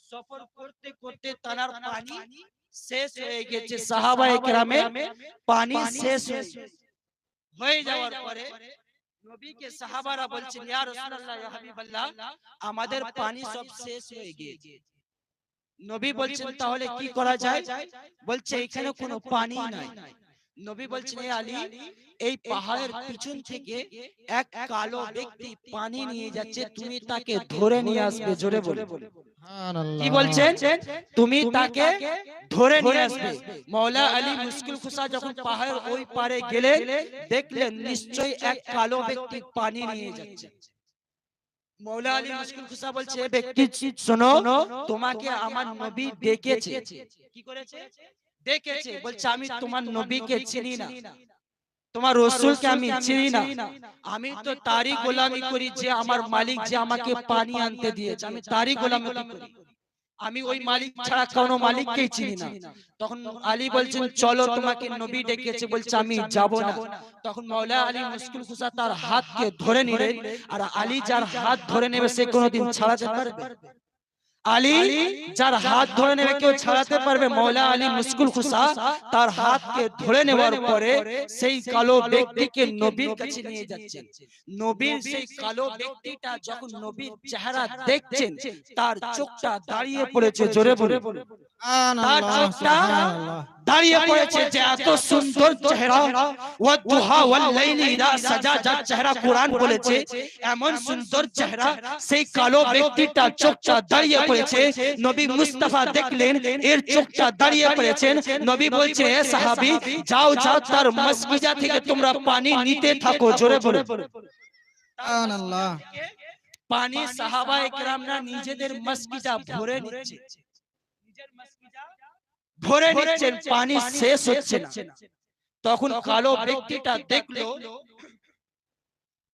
সফর করতে করতে তার পানি শেষ হয়ে গেছে। সাহাবায়ে কেরামের পানি শেষ হয়ে যাওয়ার পরে নবীকে সাহাবারা বলছেন, ইয়া রাসূলুল্লাহ, ইয়া হাবিবাল্লাহ, আমাদের পানি সব শেষ হয়ে গিয়েছে। নবী বলছেন তাহলে কি করা যায়? বলছে এখানে কোনো পানি নাই। নবী বলছেন, হে আলী, এই পাহাড়ের পিছন থেকে এক কালো ব্যক্তি পানি নিয়ে যাচ্ছে, তুমি তাকে ধরে নিয়ে আসবে। জোরে বলে, سبحان الله কি বলছেন? তুমি তাকে ধরে নিয়ে আসবে। মাওলা আলী মুশকিল কুশা যখন পাহাড়ের ওই পারে গেলেন, দেখলেন নিশ্চয়ই এক কালো ব্যক্তি পানি নিয়ে যাচ্ছে। মাওলা আলী মুশকিল কুশা বলছে, এ ব্যক্তি শোনো, তোমাকে আমার নবী ডেকেছে। কি করেছে? ডেকেছে। বলছে আমি তোমার নবীকে চিনি না, তোমার রাসূলকে আমি চিনি না, আমি তো তারই গোলামি করি যে আমার মালিক যে আমাকে পানি আনতে দিয়েছে, আমি তারই গোলামি করি। আমি ওই মালিক ছাড়া কোনো মালিককেই চিনি না। তখন আলী বলছেন চলো তোমাকে নবী ডেকেছে, বলছে আমি যাব না। তখন মাওলা আলী মুশকিল কুশা তার হাতকে ধরে নিলেন, আর আলী যার হাত ধরে নেবে সে কোনোদিন ছাড়াতে পারবে? আলী যার হাত ধরে নেবে কেউ ছাড়াতে পারবে? মাওলা আলী মুশকিল কুশা তার হাতকে ধরে নেওয়ার পরে সেই কালো ব্যক্তিকে নবীর কাছে নিয়ে যাচ্ছেন। নবীর সেই কালো ব্যক্তিটা যখন নবীর চেহারা দেখছেন তার চোখটা দাঁড়িয়ে পড়েছে, জোরে বলে তার চোখটা দাঁড়িয়ে পড়েছে যে এত সুন্দর চেহারা, ওয়াদুহা ওয়াল লাইলি ইযা সাজা, যার চেহারা কোরআন বলেছে এমন সুন্দর চেহারা, সেই কালো ব্যক্তিটা চোখটা দাঁড়িয়ে পড়েছে। নবী মুস্তাফা দেখলেন এর চোখটা দাঁড়িয়ে পড়েছেন। নবী বলছে এ সাহাবী যাও যাও তার মসজিদা থেকে তোমরা পানি নিতে থাকো, জোরে বলে সুবহানাল্লাহ। পানি সাহাবায়ে কেরামরা নিজেদের মসজিদা ভরে নিচ্ছে, নিজের মসজিদা ভরে নিচ্ছেন, পানি শেষ হচ্ছে না। তখন কালো ব্যক্তিটা দেখলো,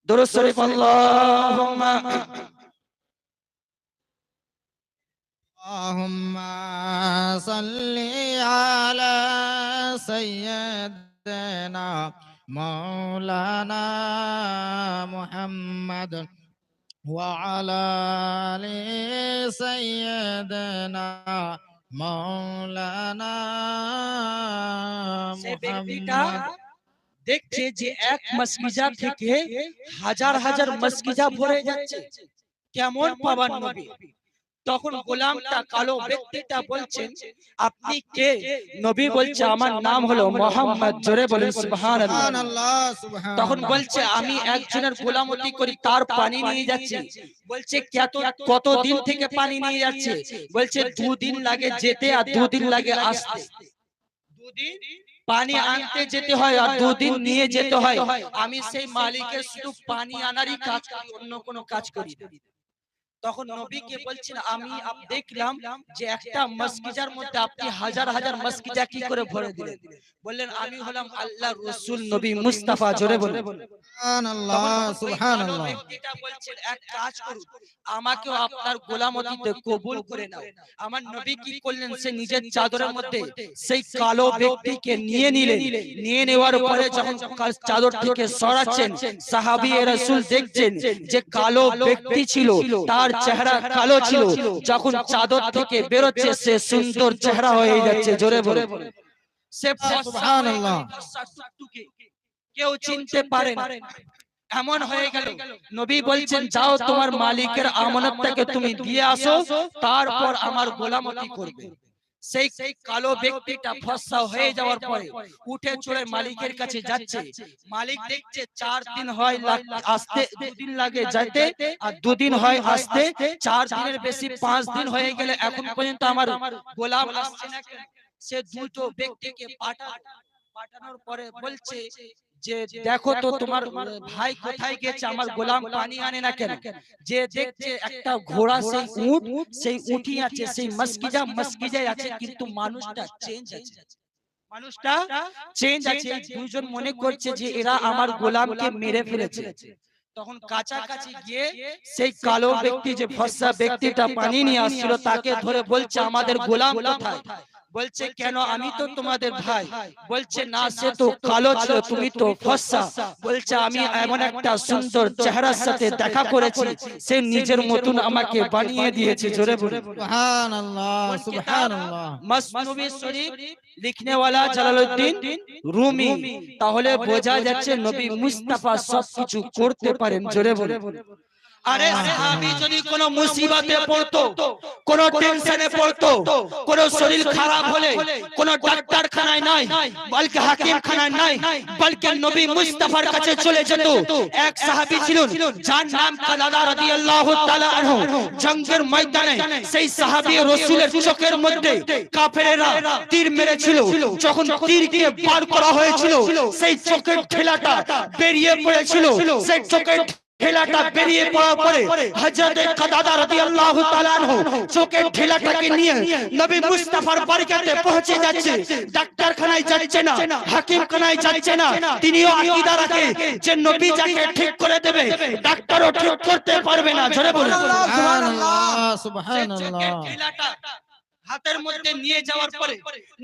দরুদ শরীফ আল্লাহুম্মা আল্লাহুম্মা সাল্লি আলা সাইয়্যিদিনা মাওলানা মুহাম্মদ ওয়া আলা আলি সাইয়্যিদিনা মাওলানা সে ব্যক্তিটা মুহাম্মদ। দেখছে যে এক মসজিদা থেকে হাজার হাজার মসজিদা ভরে যাচ্ছে, কেমন পাবার নবী। তখন গোলামটা কালো ব্যক্তিটা বলছেন আপনি কে? নবী বলছে আমার নাম হলো মুহাম্মদ, জোরে বলেন সুবহানাল্লাহ। সুবহানাল্লাহ, সুবহানাল্লাহ। তখন বলছে আমি একজনের গোলামতি করি, তার পানি নিয়ে যাচ্ছি। বলছে কত দিন থেকে পানি নিয়ে যাচ্ছে? বলছে 2 দিন লাগে যেতে আর 2 দিন লাগে আসতে। 2 দিন পানি আনতে যেতে হয় আর 2 দিন নিয়ে যেতে হয়। আমি সেই মালিকের শুধু পানি আনারই কাজ করি, অন্য কোনো কাজ করি না। তখন নবীকে বলছেন আমি দেখলাম যে একটা মসজিদার মধ্যে আপনি হাজার হাজার মসজিদা কি করে ভরে দিলেন? বললেন আমি হলাম আল্লাহর রাসূল নবী মুস্তাফা, জোরে বলেন সুবহানাল্লাহ, সুবহানাল্লাহ। ব্যক্তিটা বলছেন এক কাজ করুন, আমাকেও আপনার গোলামতিতে কবুল করে নাও। আমার নবী কি করলেন? সে নিজের চাদরের মধ্যে সেই কালো ব্যক্তিকে নিয়ে নিলেন। নিয়ে নেওয়ার পরে যখন চাদর থেকে সরাচ্ছেন সাহাবী রাসূল দেখছেন যে কালো ব্যক্তি ছিল, তার চেহারা কালো ছিল, যখন চাদর থেকে বেরোচ্ছে সে সুন্দর চেহারা হয়ে যাচ্ছে, জোরে বলে সে সুবহানাল্লাহ। কেউ চিনতে পারে না, এমন হয়ে গেল। নবী বলছেন যাও তোমার মালিকের আমানতটাকে তুমি দিয়ে আসো, তারপর আমার গোলামতি করবে। সেই কালো ব্যক্তিটা ফসা হয়ে যাওয়ার পরে উঠে চলে মালিকের কাছে যাচ্ছে। মালিক দেখছে 4 দিন হয় আসতে, 2 দিন লাগে যেতে আর 2 দিন হয় আসতে, 4 দিনের বেশি 5 দিন হয়ে গেলে এখন পর্যন্ত আমার গোলাম আসছে না কেন? সে দুটো ব্যক্তিকে পাঠানোর পরে বলছে যে দেখো তো তোমার ভাই কোথায় গেছে, আমার গোলাম পানি আনে না কেন? যে দেখছে একটা ঘোড়া সেই উট, সেই উঠি আছে, সেই মসজিদায় আছে, কিন্তু মানুষটা চেঞ্জ আছে, মানুষটা চেঞ্জ আছে। দুজন মনে করছে যে এরা আমার গোলামকে মেরে ফেলেছে। তখন কাছাকাছি গিয়ে সেই কালো ব্যক্তি যে ফসা ব্যক্তিটা পানি নিয়ে আসছিল তাকে ধরে বলছে আমাদের গোলাম কোথায়? বলছে কেন, আমি তো তোমাদের ভাই। বলছে না, সে তো কালো ছিল, তুমি তো ফসা। বলছে আমি এমন একটা সুন্দর চেহারার সাথে দেখা করেছি, সে নিজের মতন আমাকে বানিয়ে দিয়েছে, জোরে বলে সুবহানাল্লাহ, সুবহানাল্লাহ। মসনবী শরীফ লিখনে वाला জালালউদ্দিন রুমি। তাহলে বোঝা যাচ্ছে নবী মুস্তাফা সবকিছু করতে পারেন, জোরে বলে। আরে সাহাবী যদি কোনো মুসিবতে পড়তো, কোনো টেনশনে পড়তো, কোনো শরীর খারাপ হলে কোনো ডাক্তারখানায় নাই, বলকে হাকিমখানায় নাই, বলকে নবী মুস্তাফার কাছে চলে যেত। এক সাহাবী ছিলেন যার নাম কালাদা রাদিয়াল্লাহু তাআলা আনহু। জঙ্গের ময়দানে সেই সাহাবী রাসূলের চোখের মধ্যে কাফেররা তীর মেরেছিল, যখন তীরকে পার করা হয়েছিল সেই চোখের ঠেলাটা বেরিয়ে পড়েছিল, সেই চোখের ঢেলাটা বেরিয়ে পড়ার পরে হযরত কাদাদা রাদিয়াল্লাহু তাআলা আনহু চোখের ঢেলাটাকে নিয়ে নবী মুস্তাফার বাড়িতে পৌঁছে যাচ্ছে। ডাক্তারখানায় যাচ্ছে না, হাকিমখানায় যাচ্ছে না, তিনিও আকীদা রাখে যে নবী যাকে ঠিক করে দেবে ডাক্তারও ঠিক করতে পারবে না। জোরে বলুন সুবহানাল্লাহ সুবহানাল্লাহ। ঢেলাটা হাতের মধ্যে নিয়ে যাওয়ার পরে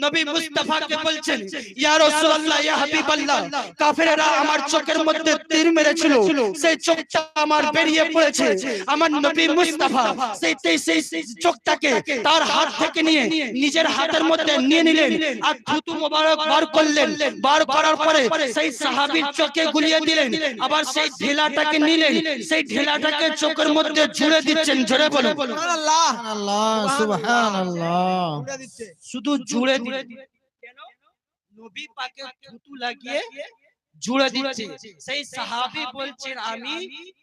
নবী মুস্তাফাকে বলছেন, ইয়া রাসূলুল্লাহ, ইয়া হাবিবাল্লাহ, কাফেররা আমার চোখের মধ্যে তীর মেরেছিল, সেই চোখটা আমার বেরিয়ে পড়েছে। আমার নবী মুস্তাফা সেই চোখটাকে তার হাত থেকে নিয়ে নিজের হাতের মধ্যে নিয়ে নিলেন আর থুতু মোবারক বার করলেন। বার করার পরে সেই সাহাবীর চোখে গুলিয়ে দিলেন। আবার সেই ঢেলাটাকে নিলেন, সেই ঢেলাটাকে চোখের মধ্যে জুড়ে দিচ্ছেন। জোরে বলুন সুবহানাল্লাহ সুবহানাল্লাহ সুবহানাল্লাহ। জুড়ে দিচ্ছে। শুধু জুড়ে দিলেন। কেন? নবী পাকে থুতু লাগিয়ে জুড়ে দিচ্ছে। সেই সাহাবী বলছেন, আমি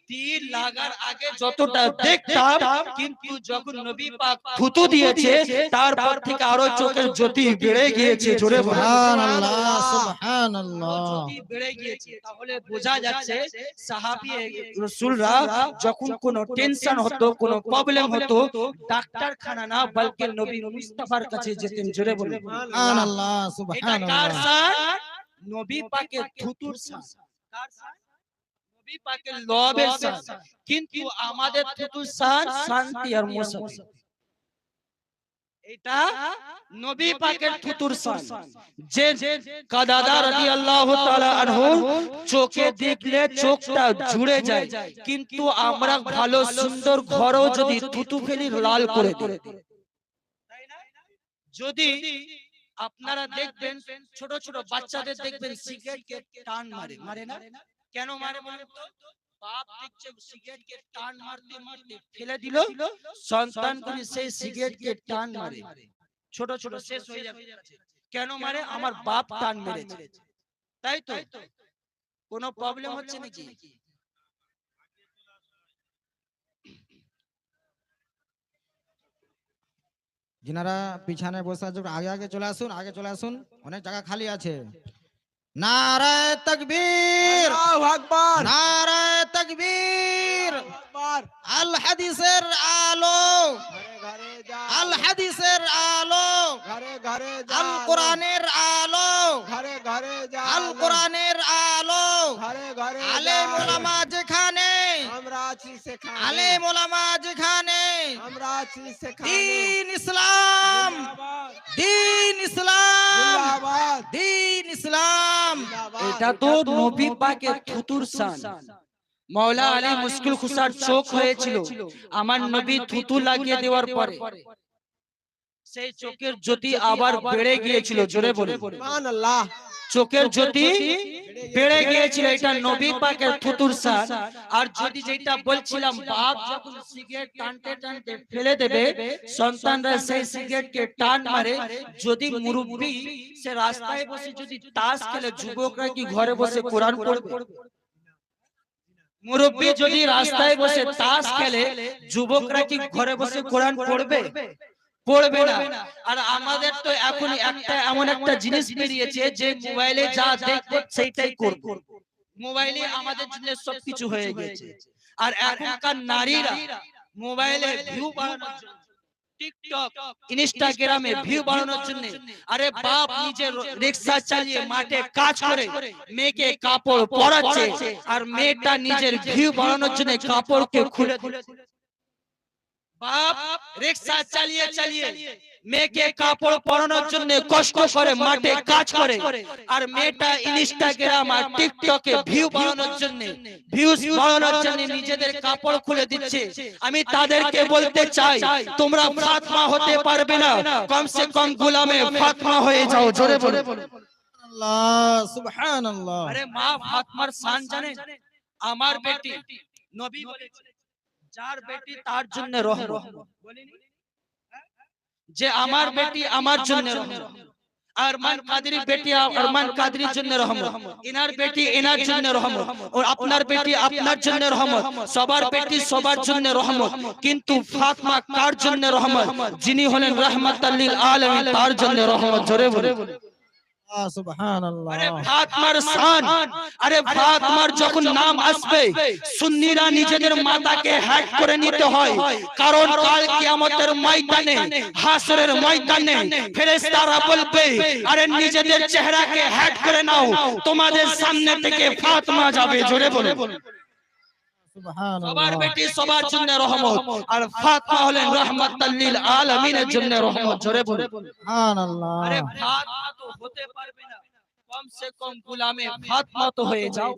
তীর লাগার আগে যতটা দেখতাম, কিন্তু যখন নবী পাক থুতু দিয়েছে তারপর থেকে আরো চোখের জ্যোতি বেড়ে গিয়েছে। জোরে বলুন সুবহানাল্লাহ সুবহানাল্লাহ। জ্যোতি বেড়ে গিয়েছে। তাহলে বোঝা যাচ্ছে সাহাবী রাসূলরা যখন কোনো টেনশন হতো, কোনো প্রবলেম হতো, ডাক্তারখানা না বলকে নবী মুস্তাফার কাছে যেতেন। জোরে বলুন সুবহানাল্লাহ এটা কার সুবহানাল্লাহ। শান? নবী পাকের থুতুর শান। কার শান? নবী পাকের লবের শান। কিন্তু আমাদের থুতুর শান শান্তি আর মুসাফির। এটা নবী পাকের থুতুর শান। যে কাদাদা রাদিয়াল্লাহু তাআলা আনহু চোখে দেখলে চোখটা জুড়ে যায়, কিন্তু আমরা ভালো সুন্দর ঘরেও যদি থুতু ফেলি লাল করে দিই, তাই না? যদি আপনারা দেখবেন ছোট ছোট বাচ্চাদের দেখবেন সিগারেটকে টান মারে, মারে না? কেন মারে বলেন তো? বাপ দেখছে সিগারেটকে টান মারতে মারতে ফেলে দিল, সন্তানগুলি সেই সিগারেটকে টান মারে, ছোট ছোট শেষ হয়ে যাবে। কেন মারে? আমার বাপ টান মেরেছে। তাই তো? কোনো প্রবলেম হচ্ছে নাকি? যিনারা পিছনে বসে আছেন আগে আগে চলে আসুন, আগে চলে আসুন, অনেক জায়গা খালি আছে। নারায়ে তাকবীর, আল্লাহু আকবার, নারায়ে তাকবীর। আকবার। আল হাদিসের আলো, ঘরে ঘরে যা, আল হাদিসের আলো, ঘরে ঘরে যা, আল কোরআনের আলো, ঘরে ঘরে যা, আল কোরআনের আলো। ঘরে ঘরে যা। আলেম ওলামা যেখানে, আমরা আছি সেখানে, আলেম ওলামা যেখানে, আমরা আছি সেখানে। দিন ইসলাম, জিন্দাবাদ, দিন ইসলাম, জিন্দাবাদ, দিন ইসলাম। জিন্দাবাদ। এটা তো নবী পাকের থুতুর শান। মাওলা আলী মুশকিল খুশার চোখ হয়েছিল, আমার নবী থুতু লাগিয়ে দেওয়ার পরে সেই চোখের জ্যোতি আবার বেড়ে গিয়েছিল। জোরে বলে সুবহানাল্লাহ। চোখের জ্যোতি বেড়ে গিয়েছিল। এটা নবী পাকের থুতুর শান। আর যদি যেটা বলছিলাম, বাপ যখন সিগারেট টানতে টানতে ফেলে দেবে, সন্তানরা সেই সিগারেটকে টান মারে। যদি মুরব্বি সে রাস্তায় বসে যদি তাস খেলে, যুবকরা কি ঘরে বসে কোরআন পড়বে? মুরব্বি যদি রাস্তায় বসে তাস খেলে, যুবকরা কি ঘরে বসে কোরআন পড়বে? পড়বে না। আর আমাদের তো এখন একটা এমন একটা জিনিস বেরিয়েছে যে মোবাইলে যা দেখবো সেইটাই করব। মোবাইলে আমাদের জন্য সবকিছু হয়ে গেছে। আর এখনকার নারীরা মোবাইলে ভিউ বাড়ানোর জন্য, টিকটক, ইনস্টাগ্রামে ভিউ বাড়ানোর জন্য, আরে বাপ নিজের রিকশা চালিয়ে মাঠে কাজ করে মেয়েকে কাপড় পরাচ্ছে, আর মেয়েটা নিজের ভিউ বাড়ানোর জন্য কাপড়কে খুলে দিচ্ছে। বাপ রিকশা চালিয়ে চালিয়ে মেয়েকে কাপড় পরানোর জন্য কষ্ট করে মাঠে কাজ করে, আর মেয়েটা ইনস্টাগ্রাম আর টিকটকে ভিউ বাড়ানোর জন্য, ভিউজ বাড়ানোর জন্য নিজেদের কাপড় খুলে দিচ্ছে। আমি তাদেরকে বলতে চাই, তোমরা ফাতেমা হতে পারবে না, কমসে কম গোলামে ফাতেমা হয়ে যাও। জোরে বলে আল্লাহ সুবহানাল্লাহ। আরে মা ফাতেমার শান জানেন? আমার বেটি, নবী বলেছেন যার বেটি তার জন্য রহমত, বলেনি যে আমার বেটি আমার জন্য রহমত। আরমান কাদরি বেটি আরমান কাদরির জন্য রহমত, ইনার বেটি ইনার জন্য রহমত, আর আপনার বেটি আপনার জন্য রহমত, সবার বেটি সবার জন্য রহমত। কিন্তু ফাতেমা কার জন্য রহমত? যিনি হলেন রাহমাতাল লিল আলামিন, তার জন্য রহমত। জোরে বলে সুবহানাল্লাহ। আরে ফাতমার শান, আরে ফাতমার যখন নাম আসবে সুন্নিরা নিজেদের মাতাকে হ্যাক করে নিতে হয়, কারণ কাল কিয়ামতের ময়দানে, হাসরের ময়দানে ফেরেশতারা বলবে আরে নিজেদের চেহারাকে হ্যাক করে নাও, তোমাদের সামনে থেকে ফাতমা যাবে। জোরে বলো। সবার সুবহানাল্লাহ। বেটি সবার জন্য রহমত, আর ফাতমা হলেন রাহমাতাল লিল আলামিনের জন্য রহমত। জোরে বলো। সুবহানাল্লাহ। আরে ফাতমা তো হতে পারবে না, কম সে কম গোলামে ফাতমা তো হয়ে যাও।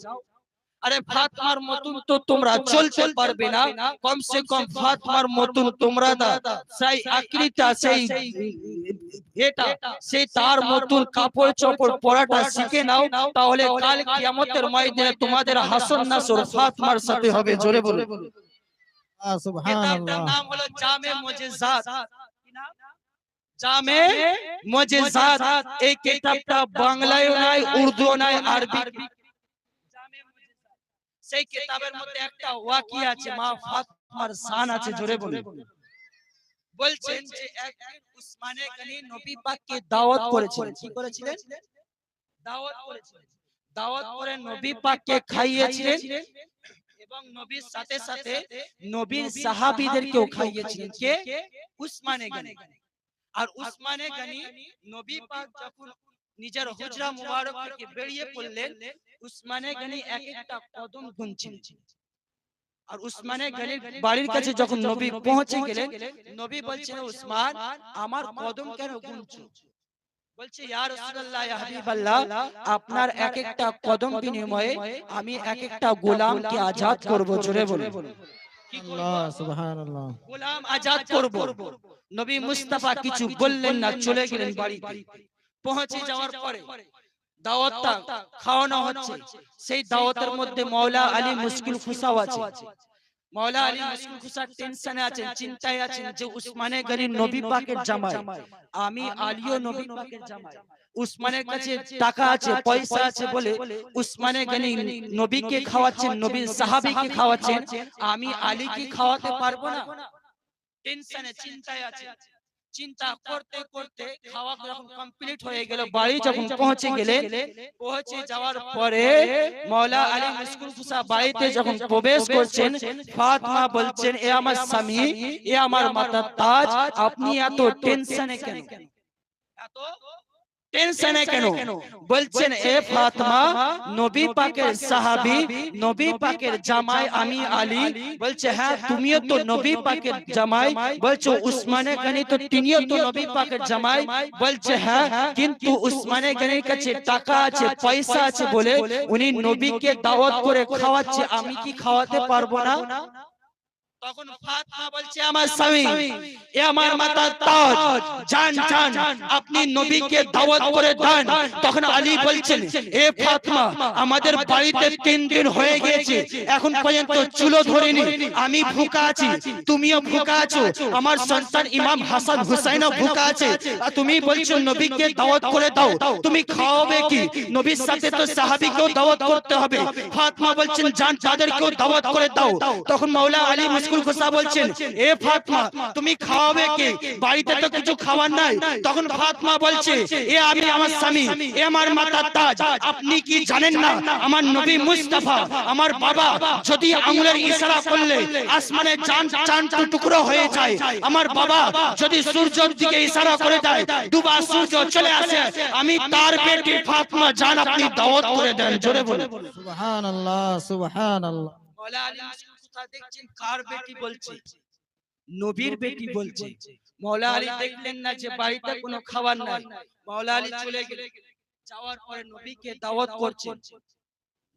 আরে ফাতমার মতন তো তোমরা চলতে পারবে না, কম সে কম ফাতমার মতন তোমরা সেই আকৃতি, সেই এটা, সেই তার মতন কাপড় চোপড় পরাটা শিখে নাও, তাহলে কাল কিয়ামতের ময়দানে তোমাদের হাসর নাসর ফাতমার সাথে হবে। জোরে বলো। কিতাবটার সুবহানাল্লাহ। নাম হলো জামে মুজিজাত। কি নাম? জামে মুজিজাত। এই কিতাবটা বাংলায়ও নাই, উর্দুও নাই, আরবি। জামে মুজিজাত। সেই কিতাবের মধ্যে একটা ওয়াকিয়া আছে, মা ফাতমার শান আছে। জোরে বলে। বলছেন যে একদিন উসমানে গনি নবী পাককে দাওয়াত করেছিলেন। কি করেছিলেন? দাওয়াত করেছিলেন। দাওয়াত করে নবী পাককে খাইয়েছিলেন এবং নবীর সাথে সাথে নবীর সাহাবীদেরকেও খাইয়েছিলেন। কে? উসমানে গনি। আর উসমানে গনি নবী পাক যখন নিজের হুজরা মুবারক থেকে বেরিয়ে পড়লেন, উসমানে গনি এক একটা কদম গুনছিলেন। আর উসমানে গনির বাড়ির কাছে যখন নবী পৌঁছে গেলেন, নবী বলছেন উসমান আমার কদম কেন গুনছো? বলছে ইয়া রাসূলুল্লাহ, ইয়া হাবিবাল্লাহ, আপনার এক একটা কদম বিনিময়ে আমি এক একটা গোলামকে আজাদ করব। জোরে বলো। কি করব? সুবহানাল্লাহ। গোলাম আজাদ করব। নবী মুস্তাফা কিছু বললেন না, চলে গেলেন বাড়িতে। পৌঁছে যাওয়ার পরে দাওয়াতটা খাওয়ানো হচ্ছে। সেই দাওয়াতের মধ্যে মাওলা আলী মুশকিল খুশাও আছে। মাওলা আলী মুশকিল খুশা টেনশনে আছেন, চিন্তায় আছেন যে উসমানে গনি নবী পাকের জামাই, আমি আলীও নবী পাকের জামাই। উসমানের কাছে টাকা আছে, পয়সা আছে বলে উসমানে গনি নবীকে খাওয়াচ্ছেন, নবীর সাহাবীকে খাওয়াচ্ছেন, আমি আলীকে খাওয়াতে পারবো না। টেনশনে, চিন্তায় আছে। চিন্তা করতে করতে খাওয়া যখন কমপ্লিট হয়ে গেল, বাড়ি যখন পৌঁছে গেলেন, পৌঁছে যাওয়ার পরে মাওলা আলী মুশকিল খুশা বাড়িতে যখন প্রবেশ করছেন, ফাতমা বলছেন এ আমার স্বামী, এ আমার মাতার তাজ, আপনি এত টেনশনে কেন? এত টেনশনে কেন? বলছেন এ ফাতমা, নবী পাকের সাহাবী, নবী পাকের জামাই আমি আলী। বলছে হ্যাঁ তুমিও তো নবী পাকের জামাই। বলছো উসমানে গনি তো তিনিও তো নবী পাকের জামাই। বলছে হ্যাঁ, কিন্তু উসমানে গনির কাছে টাকা আছে, পয়সা আছে বলে উনি নবীকে দাওয়াত করে খাওয়াচ্ছে, আমি কি খাওয়াতে পারবো না? তখন ফাতমা বলছে আমার স্বামী, এ আমার মাতার তাজ, জান জান আপনি নবীকে দাওয়াত করে দেন। তখন আলী বলছেন এ ফাতমা, আমাদের বাড়িতে 3 দিন হয়ে গেছে, এখন পর্যন্ত চুলো ধরেনি, আমি ভুকা আছি, তুমিও ভুকা আছো, আমার সন্তান ইমাম হাসান হুসাইনও ভুকা আছে, আর তুমি বলছো নবীকে দাওয়াত করে দাও, তুমি খাওয়াবে কি? নবীর সাথে তো সাহাবীকেও দাওয়াত করতে হবে। ফাতমা বলছেন জান তাদেরকেও দাওয়াত করে দাও। তখন মাওলা আলী মুশকিল খুশা বলছেন এ ফাতমা তুমি খাওয়াবে কে? বাড়িতে তো কিছু খাওয়ার নাই। তখন ফাতমা বলছে এ আমি আমার স্বামী, এ আমার মাতার তাজ, আপনি কি জানেন না আমার নবী মুস্তাফা, আমার বাবা যদি আঙ্গুলের ইশারা করলে আসমানে চাঁদ টুকরো হয়ে যায়, আমার বাবা যদি সূর্যের দিকে ইশারা করে দেয় ডুবা সূর্য চলে আসে, আমি তার বেটি ফাতমা জান আপনি দাওয়াত করে দেন। জোরে বলুন সুবহানাল্লাহ। সুবহানাল্লাহ। মাওলা আলী মুশকিল খুশা দেখছেন কার বেটি বলছে? নবীর বেটি বলছে। মাওলা আলী দেখলেন না যে বাড়িতে কোনো খাবার নাই, মাওলা আলী চলে গেলেন। যাওয়ার পরে নবীকে দাওয়াত করছেন,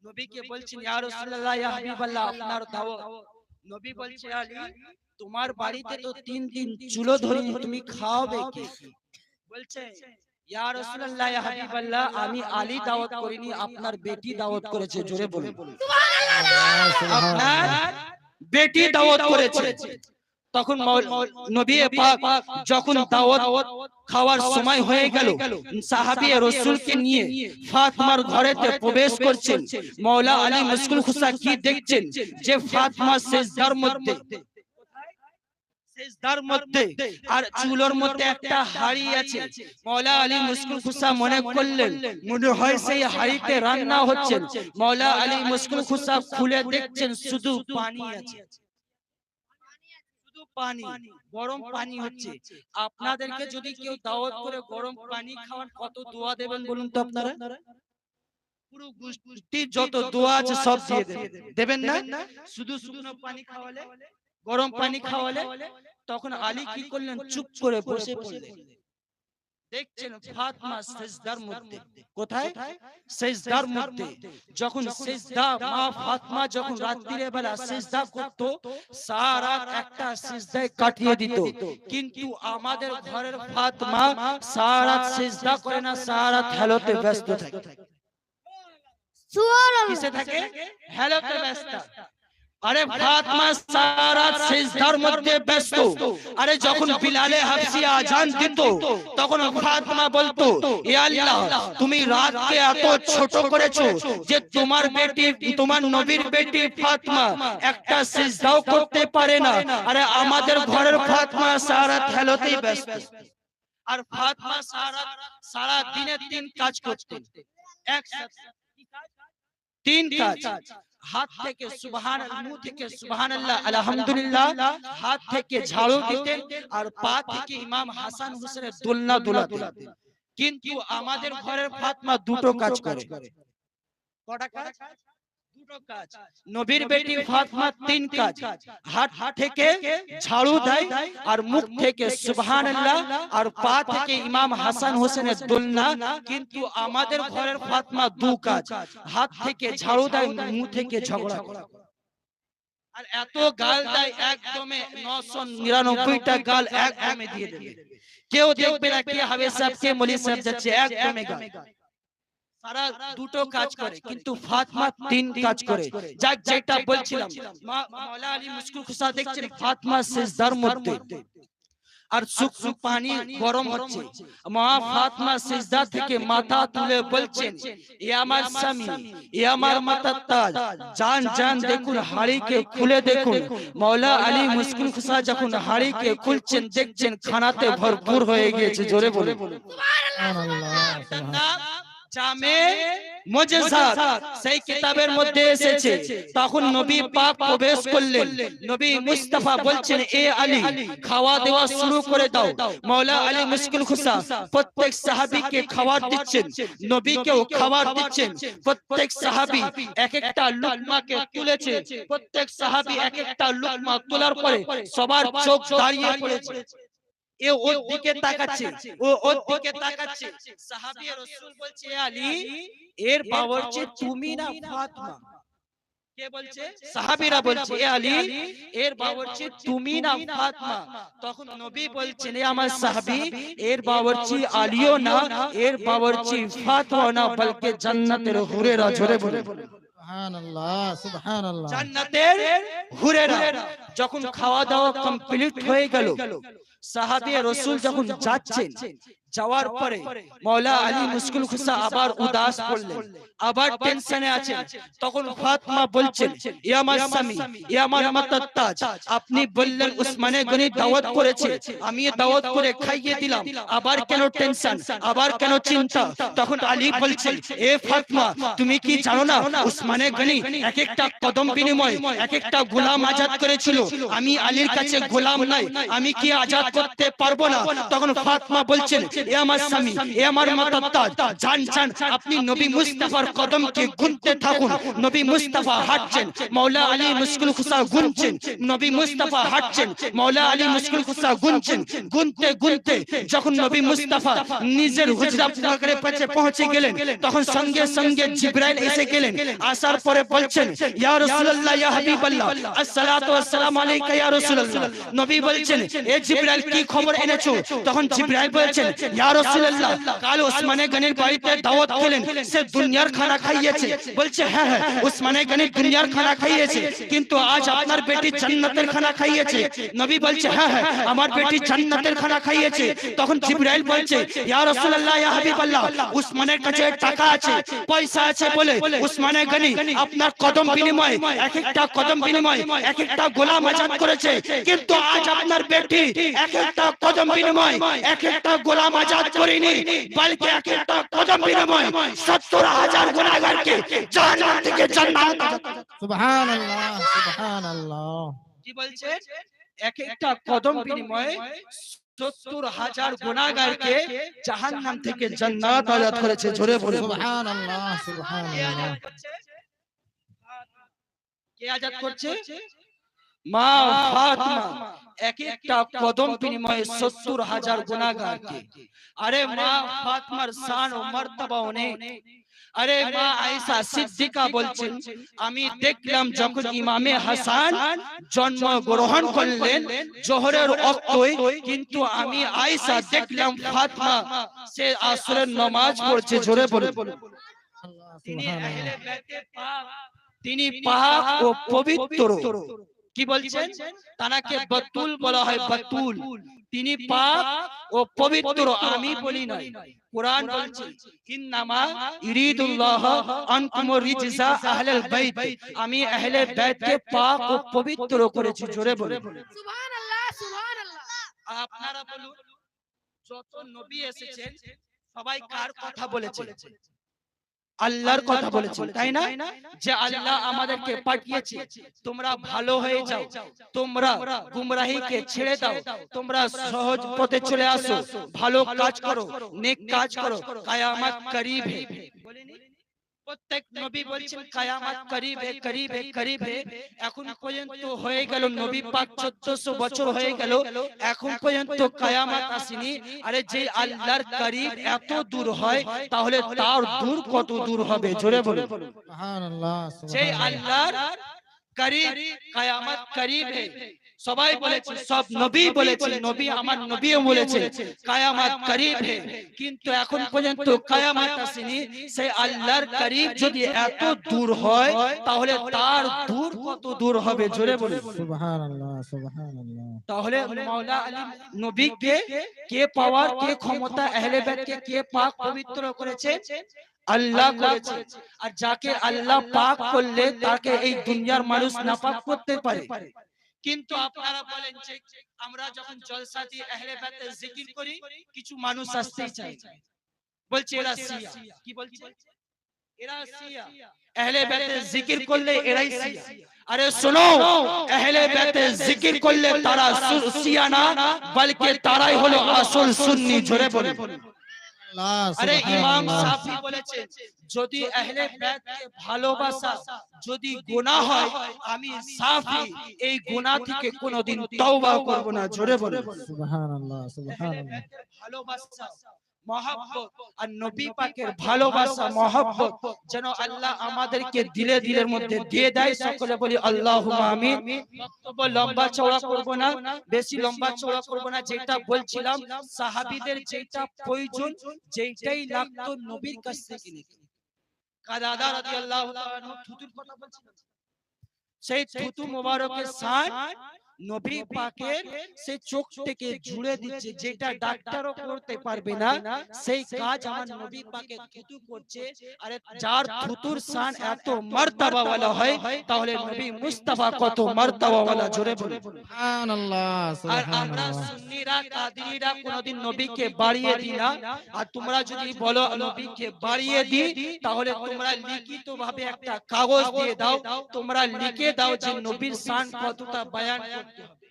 নবীকে বলছেন ইয়া রাসূলুল্লাহ, ইয়া হাবিবাল্লাহ, আপনার দাওয়াত। নবী বলছে আলী তোমার বাড়িতে তো 3 দিন চুলো ধরেনি, তুমি খাওয়াবে কি? বলছে ইয়া রাসূলুল্লাহ, ইয়া হাবিবাল্লাহ, আমি আলী দাওয়াত করিনি, আপনার বেটি দাওয়াত করেছে। জোরে বলুন আপনার বেটি দাওয়াত করেছে। তখন নবী পাক যখন দাওয়াত খাওয়ার সময় হয়ে গেল, সাহাবী রাসূলকে নিয়ে ফাতমার ঘরেতে প্রবেশ করছেন। মাওলা আলী মুশকিল খুশা কি দেখছেন যে ফাতমা সিজদার মধ্যে, সেজদার মধ্যে, আর চুলোর মধ্যে একটা হাড়ি আছে। মওলা আলী মুশকিল খুশা মনে করলেন মনে হয় সেই হাড়িতে রান্না হচ্ছে। মওলা আলী মুশকিল খুশা খুলে দেখছেন শুধু পানি আছে, শুধু পানি, গরম পানি হচ্ছে। আপনাদেরকে যদি কেউ দাওয়াত করে গরম পানি খাওয়ান, কত দোয়া দেবেন বলুন তো আপনারা? পুরো গোষ্ঠীর যত দোয়া আছে সব দিয়ে দেবেন না? শুধু শুকনো পানি খাওয়ালে, গরম পানি খাওয়ালে, তখন আলী কি করলেন? চুপ করে বসে পড়লেন। দেখছেন ফাতেমা সিজদার মধ্যে। কোথায়? সিজদার মধ্যে। যখন সিজদা মা ফাতেমা যখন রাত্রির বেলা সিজদা করত, সারা একটা সিজদায় কাটিয়ে দিত। কিন্তু আমাদের ঘরের ফাতেমা সারা সিজদা করে না, সারা হেলাতে ব্যস্ত থাকে। কিসে থাকে? হেলাতে ব্যস্ত। আরে ফাতেমা সারা সিজদার মধ্যে ব্যস্ত। আরে যখন বিলালে হাবশি আজান দিত, তখন ফাতেমা বলতো, এ আল্লাহ, তুমি রাতকে এত ছোট করেছো যে তোমার বেটি, তোমার নবীর বেটি ফাতেমা একটা সিজদাও করতে পারে না। আরে আমাদের ঘরের ফাতেমা সারা হেলাতেই ব্যস্ত। আর ফাতেমা সারা দিনে 3 কাজ করতেন একসাথে। 3 কাজ। হাত থেকে সুবহানাল্লাহ, মুখ থেকে সুবহানাল্লাহ, আলহামদুলিল্লাহ, হাত থেকে ঝাড়ু দিতেন, আর পা থেকে ইমাম হাসান হুসেনের দোলনা দোলাতেন। কিন্তু আমাদের ঘরের ফাতেমা 2টো কাজ করে। কটা কাজ? 2টো কাজ। নবীর বেটি ফাতেমা 3 কাজ। হাত থেকে ঝাড়ু দেয়, আর মুখ থেকে সুবহানাল্লাহ, আর পা থেকে ইমাম হাসান হোসেনের দোলনা। কিন্তু আমাদের ঘরের ফাতেমা 2 কাজ। হাত থেকে ঝাড়ু দেয়, মুখ থেকে ঝগড়া করে। আর এত গাল দেয়, একদমে 999টা গাল একদমে দিয়ে দেবে। কেউ দেখবে না কে হাবে সাহেব, কে মলি সাহেব যাচ্ছে, একদমে গাল। সারা 2টো কাজ করে, কিন্তু ফাতেমা 3 কাজ করে। যাক, যেটা বলছিলাম, মাওলা আলী মুশকিল খুশা দেখছেন ফাতেমা সিজদার মধ্যে, আর শুকনো পানি গরম হচ্ছে। মা ফাতেমা সিজদা থেকে মাথা তুলে বলছেন, এ আমার স্বামী, এ আমার মাতার তাজ, জান জান দেখুন হাড়িকে খুলে দেখুন। মাওলা আলী মুশকিল খুশা যখন হাড়িকে খুলছেন, দেখছেন খানাতে ভরপুর হয়ে গিয়েছে। জোরে বলে সুবহানাল্লাহ। জামে মুজিজাত সেই কিতাবের মধ্যে এসেছে। তখন নবী পাক প্রবেশ করলেন। নবী মুস্তাফা বলছেন, এ আলী, খাওয়া দেওয়া শুরু করে দাও। মাওলা আলী মুশকিল খুশা প্রত্যেক সাহাবীকে খাবার দিচ্ছেন, নবীকেও খাবার দিচ্ছেন। প্রত্যেক সাহাবী এক একটা লুকমাকে তুলেছে। প্রত্যেক সাহাবী এক একটা লুকমা তোলার পরে সবার চোখ দাঁড়িয়ে পড়েছে। এ ওর দিকে তাকাচ্ছে, ও ওর দিকে তাকাচ্ছে। সাহাবী রাসূল বলছে, এ আলী, এর বাবরচি তুমি না ফাতেমা? কে বলছে? সাহাবীরা বলছে, এ আলী, এর বাবরচি তুমি না ফাতেমা? তখন নবী বলছেন, এ আমার সাহাবী, এর বাবরচি আলীও না, এর বাবরচি ফাতেমা না, বলকে জান্নাতের হুরেরা। জোরে বলে সুবহানাল্লাহ, সুবহানাল্লাহ। জান্নাতের হুরেরা। যখন খাওয়া দাওয়া কমপ্লিট হয়ে গেল, সাহাবী রাসূল যখন যাচ্ছেন, যাওয়ার পরে মাওলা আলী মুশকিল খুশা আবার উদাস পড়লেন, আবার টেনশনে আছেন। তখন ফাতেমা বলছেন, এ আমার স্বামী, এ আমার মাতার তাজ, আপনি বললেন উসমানে গনি দাওয়াত করেছে, আমি দাওয়াত করে খাইয়ে দিলাম, আবার কেন টেনশন, আবার কেন চিন্তা? তখন আলী বলছেন, এ ফাতেমা, তুমি কি জানো না উসমানে গনি এক একটা কদম বিনিময় এক একটা গোলাম আজাদ করেছিল? আমি আলীর কাছে গোলাম নাই, আমি কি আজাদ করতে পারবো না? তখন ফাতেমা বলছেন, এ আমার স্বামী, এ আমার মাতার তাজ, জান জান আপনি নবী মুস্তাফার কদমকে গুনতে থাকুন। নবী মুস্তাফা হাঁটছেন, মাওলা আলী মুশকিল খুশা গুনছেন। নবী মুস্তাফা হাঁটছেন, মাওলা আলী মুশকিল খুশা গুনছেন। গুনতে গুনতে যখন নবী মুস্তাফা নিজের হুজরা পাকের কাছে পৌঁছে গেলেন, তখন সঙ্গে সঙ্গে জিবরাইল এসে গেলেন। আসার পরে বলছেন, ইয়া রাসূলুল্লাহ, ইয়া হাবিবাল্লাহ, আসসালাতু ওয়াসসালামু আলাইকা ইয়া রাসূলুল্লাহ। নবী বলছেন, এ জিবরাইল কি খবর এনেছো? তখন জিবরাইল বলছেন, ইয়া রাসূলুল্লাহ কাল ওসমানে গনির বাড়িতে দাওয়াত খেলেন, সে দুনিয়ার খানা খাইয়েছে। বলছে হ্যাঁ হ্যাঁ ওসমানে গনি দুনিয়ার খানা খাইয়েছে, কিন্তু আজ আপনার বেটি জান্নাতের খানা খাইয়েছে। নবী বলছে হ্যাঁ হ্যাঁ আমার বেটি জান্নাতের খানা খাইয়েছে। তখন জিবরাইল বলছে ইয়া রাসূলুল্লাহ ইয়া হাবিবাল্লাহ উসমানের কাছে টাকা আছে, পয়সা আছে বলে উসমানে গনি আপনার কদম বিনিময়ে এক একটা কদম বিনিময়ে এক একটা গোলাম আজাদ করেছে, কিন্তু আজ আপনার বেটি এক একটা কদম বিনিময়ে এক একটা গোলাম আজাদ করেনি, বলকে এক একটা কদম বিনিময়ে ৭০,০০০ গুনাহগারকে জাহান্নাম থেকে জান্নাত। সুবহানাল্লাহ সুবহানাল্লাহ। কি বলছে? এক একটা কদম বিনিময়ে ৭০,০০০ গুনাহগারকে জাহান্নাম থেকে জান্নাত আজাদ করেছে। জোরে বলে সুবহানাল্লাহ সুবহানাল্লাহ। কে আজাদ করছে? মা ফাতিমা এক একটা কদম বিনিময়ে ৭০,০০০ গুনাহগারকে। আরে মা ফাতিমার শান ও মর্তবা অনেক। আরে মা আয়েশা সিদ্দিকা বলছেন আমি দেখলাম যখন ইমামে হাসান জন্মগ্রহণ করলেন জোহরের ওয়াক্তে, কিন্তু আমি আয়েশা দেখলাম ফাতিমা সে আসরের নামাজ পড়ছে। জোরে বলে তিনি আহলে বাইতে পাক, তিনি পাক ও পবিত্র। কি বলছেন? তানাকে বাতুল বলা হয়, বাতুল। তিনি পাক ও পবিত্র, আমি বলি নাই। কুরআন বলছে ইন্নামা ইরিদুল্লাহ আনকুম রিজসা আহলাল বাইত, আমি আহলে বাইতকে পাক ও পবিত্র করেছি। জোরে বলে সুবহানাল্লাহ সুবহানাল্লাহ। আপনারা বলুন যত নবী এসেছেন সবাই কার কথা বলেছে? আল্লাহর কথা বলেছেন, তাই না? যে আল্লাহ আমাদেরকে পাঠিয়েছে তোমরা ভালো হয়ে যাও, তোমরা গুমরাহিকে ছেড়ে দাও, তোমরা সহজ পথে চলে আসো, ভালো কাজ করো, নেক কাজ করো, কিয়ামত করিব है। বলেনি? প্রত্যেক নবী বলছেন কিয়ামত করিব है, করিব है, করিব है। এখন পর্যন্ত হয়ে গেল নবী পাক 1400 বছর হয়ে গেল, এখন পর্যন্ত কিয়ামত আসেনি। আরে যে আল্লাহর করিব এত দূর হয় তাহলে তার দূর কত দূর হবে? জোরে বলুন সুবহানাল্লাহ যে সুবহানাল্লাহ। আল্লাহর করিব কিয়ামত করিব है। সবাই বলেছে, সব নবী বলেছে, নবী আমার নবীও বলেছে কিয়ামত করিব है, কিন্তু এখন পর্যন্ত কিয়ামত আসেনি। সেই আল্লাহর করিব যদি এত দূর হয় তাহলে তার দূর কত দূর হবে? জোরে বলুন সুবহানাল্লাহ সুবহানাল্লাহ। তাহলে মাওলা আলী নবীকে কে পাওয়ার, কে ক্ষমতা, আহলে বাইতকে কে পাক পবিত্র করেছে? আল্লাহ করেছে। আর যাকে আল্লাহ পাক করলে তাকে এই দুনিয়ার মানুষ নাপাক করতে পারে। কিন্তু আপনারা বলেন যে আমরা যখন জলসা দিয়ে আহলে বাইতের জিকির করি কিছু মানুষ আসতেই চায়, বলছে এরা শিয়া। কি বলছে? এরা শিয়া। আহলে বাইতের জিকির করলে এরাই শিয়া। আরে শোনো, আহলে বাইতের জিকির করলে তারা শিয়া না, বলকে তারাই হলো আসল সুন্নি। জোরে বলে আরে ইমাম শাফি বলেছেন যদি আহলে বাইতকে ভালোবাসা যদি গুনাহ হয়, আমি শাফি এই গুনাহ থেকে কোনোদিন তওবা করব না। জোরে বলে সুবহানাল্লাহ সুবহানাল্লাহ। আহলে বাইতের ভালোবাসা মহব্বত আর নবী পাকের ভালোবাসা মহব্বত যেন আল্লাহ আমাদেরকে দিলে দিলের মধ্যে দিয়ে দেয়। সকলে বলি আল্লাহুম্মা আমিন। বক্তব্য লম্বা চওড়া করব না, বেশি লম্বা চওড়া করব না। যেটা বলছিলাম সাহাবীদের যেটা প্রয়োজন, যেটাই লাগতো নবীর কাছ থেকে নিতে। কাদাদা রাদিয়াল্লাহু তাআলা আনহু থুতুর কথা বলছিলেন, সেই থুতু মোবারকের শান নবী পাকের সেই চোখ থেকে জুড়ে দিচ্ছে, যেটা ডাক্তারও করতে পারবে না সেই কাজ আমার নবী পাকের থুতু করছে। আরে যার থুতুর শান এত মর্তবা ওয়ালা হয় তাহলে নবী মুস্তাফা কত মর্তবা ওয়ালা। জোরে বলে সুবহানাল্লাহ আর আমরা সুবহানাল্লাহ। সুন্নিরা কাদিরা কোনদিন নবীকে বাড়িয়ে দিই না। আর তোমরা যদি বলো নবীকে বাড়িয়ে দিই তাহলে তোমরা লিখিতভাবে একটা কাগজ দিয়ে দাও, তোমরা লিখে দাও যে নবীর শান কতটা বয়ান করতে হবে।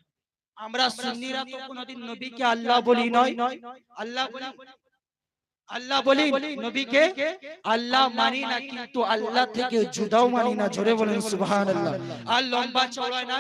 আমরা সুন্নিরা তো কোনদিন নবীকে আল্লাহ বলি নয়, আল্লাহ বলি, আল্লাহ বলি, নবীকে আল্লাহ মানি না, কিন্তু আল্লাহ থেকে জুদাও মানি না। জোরে বলেন সুবহানাল্লাহ। আর লম্বা চওড়া না।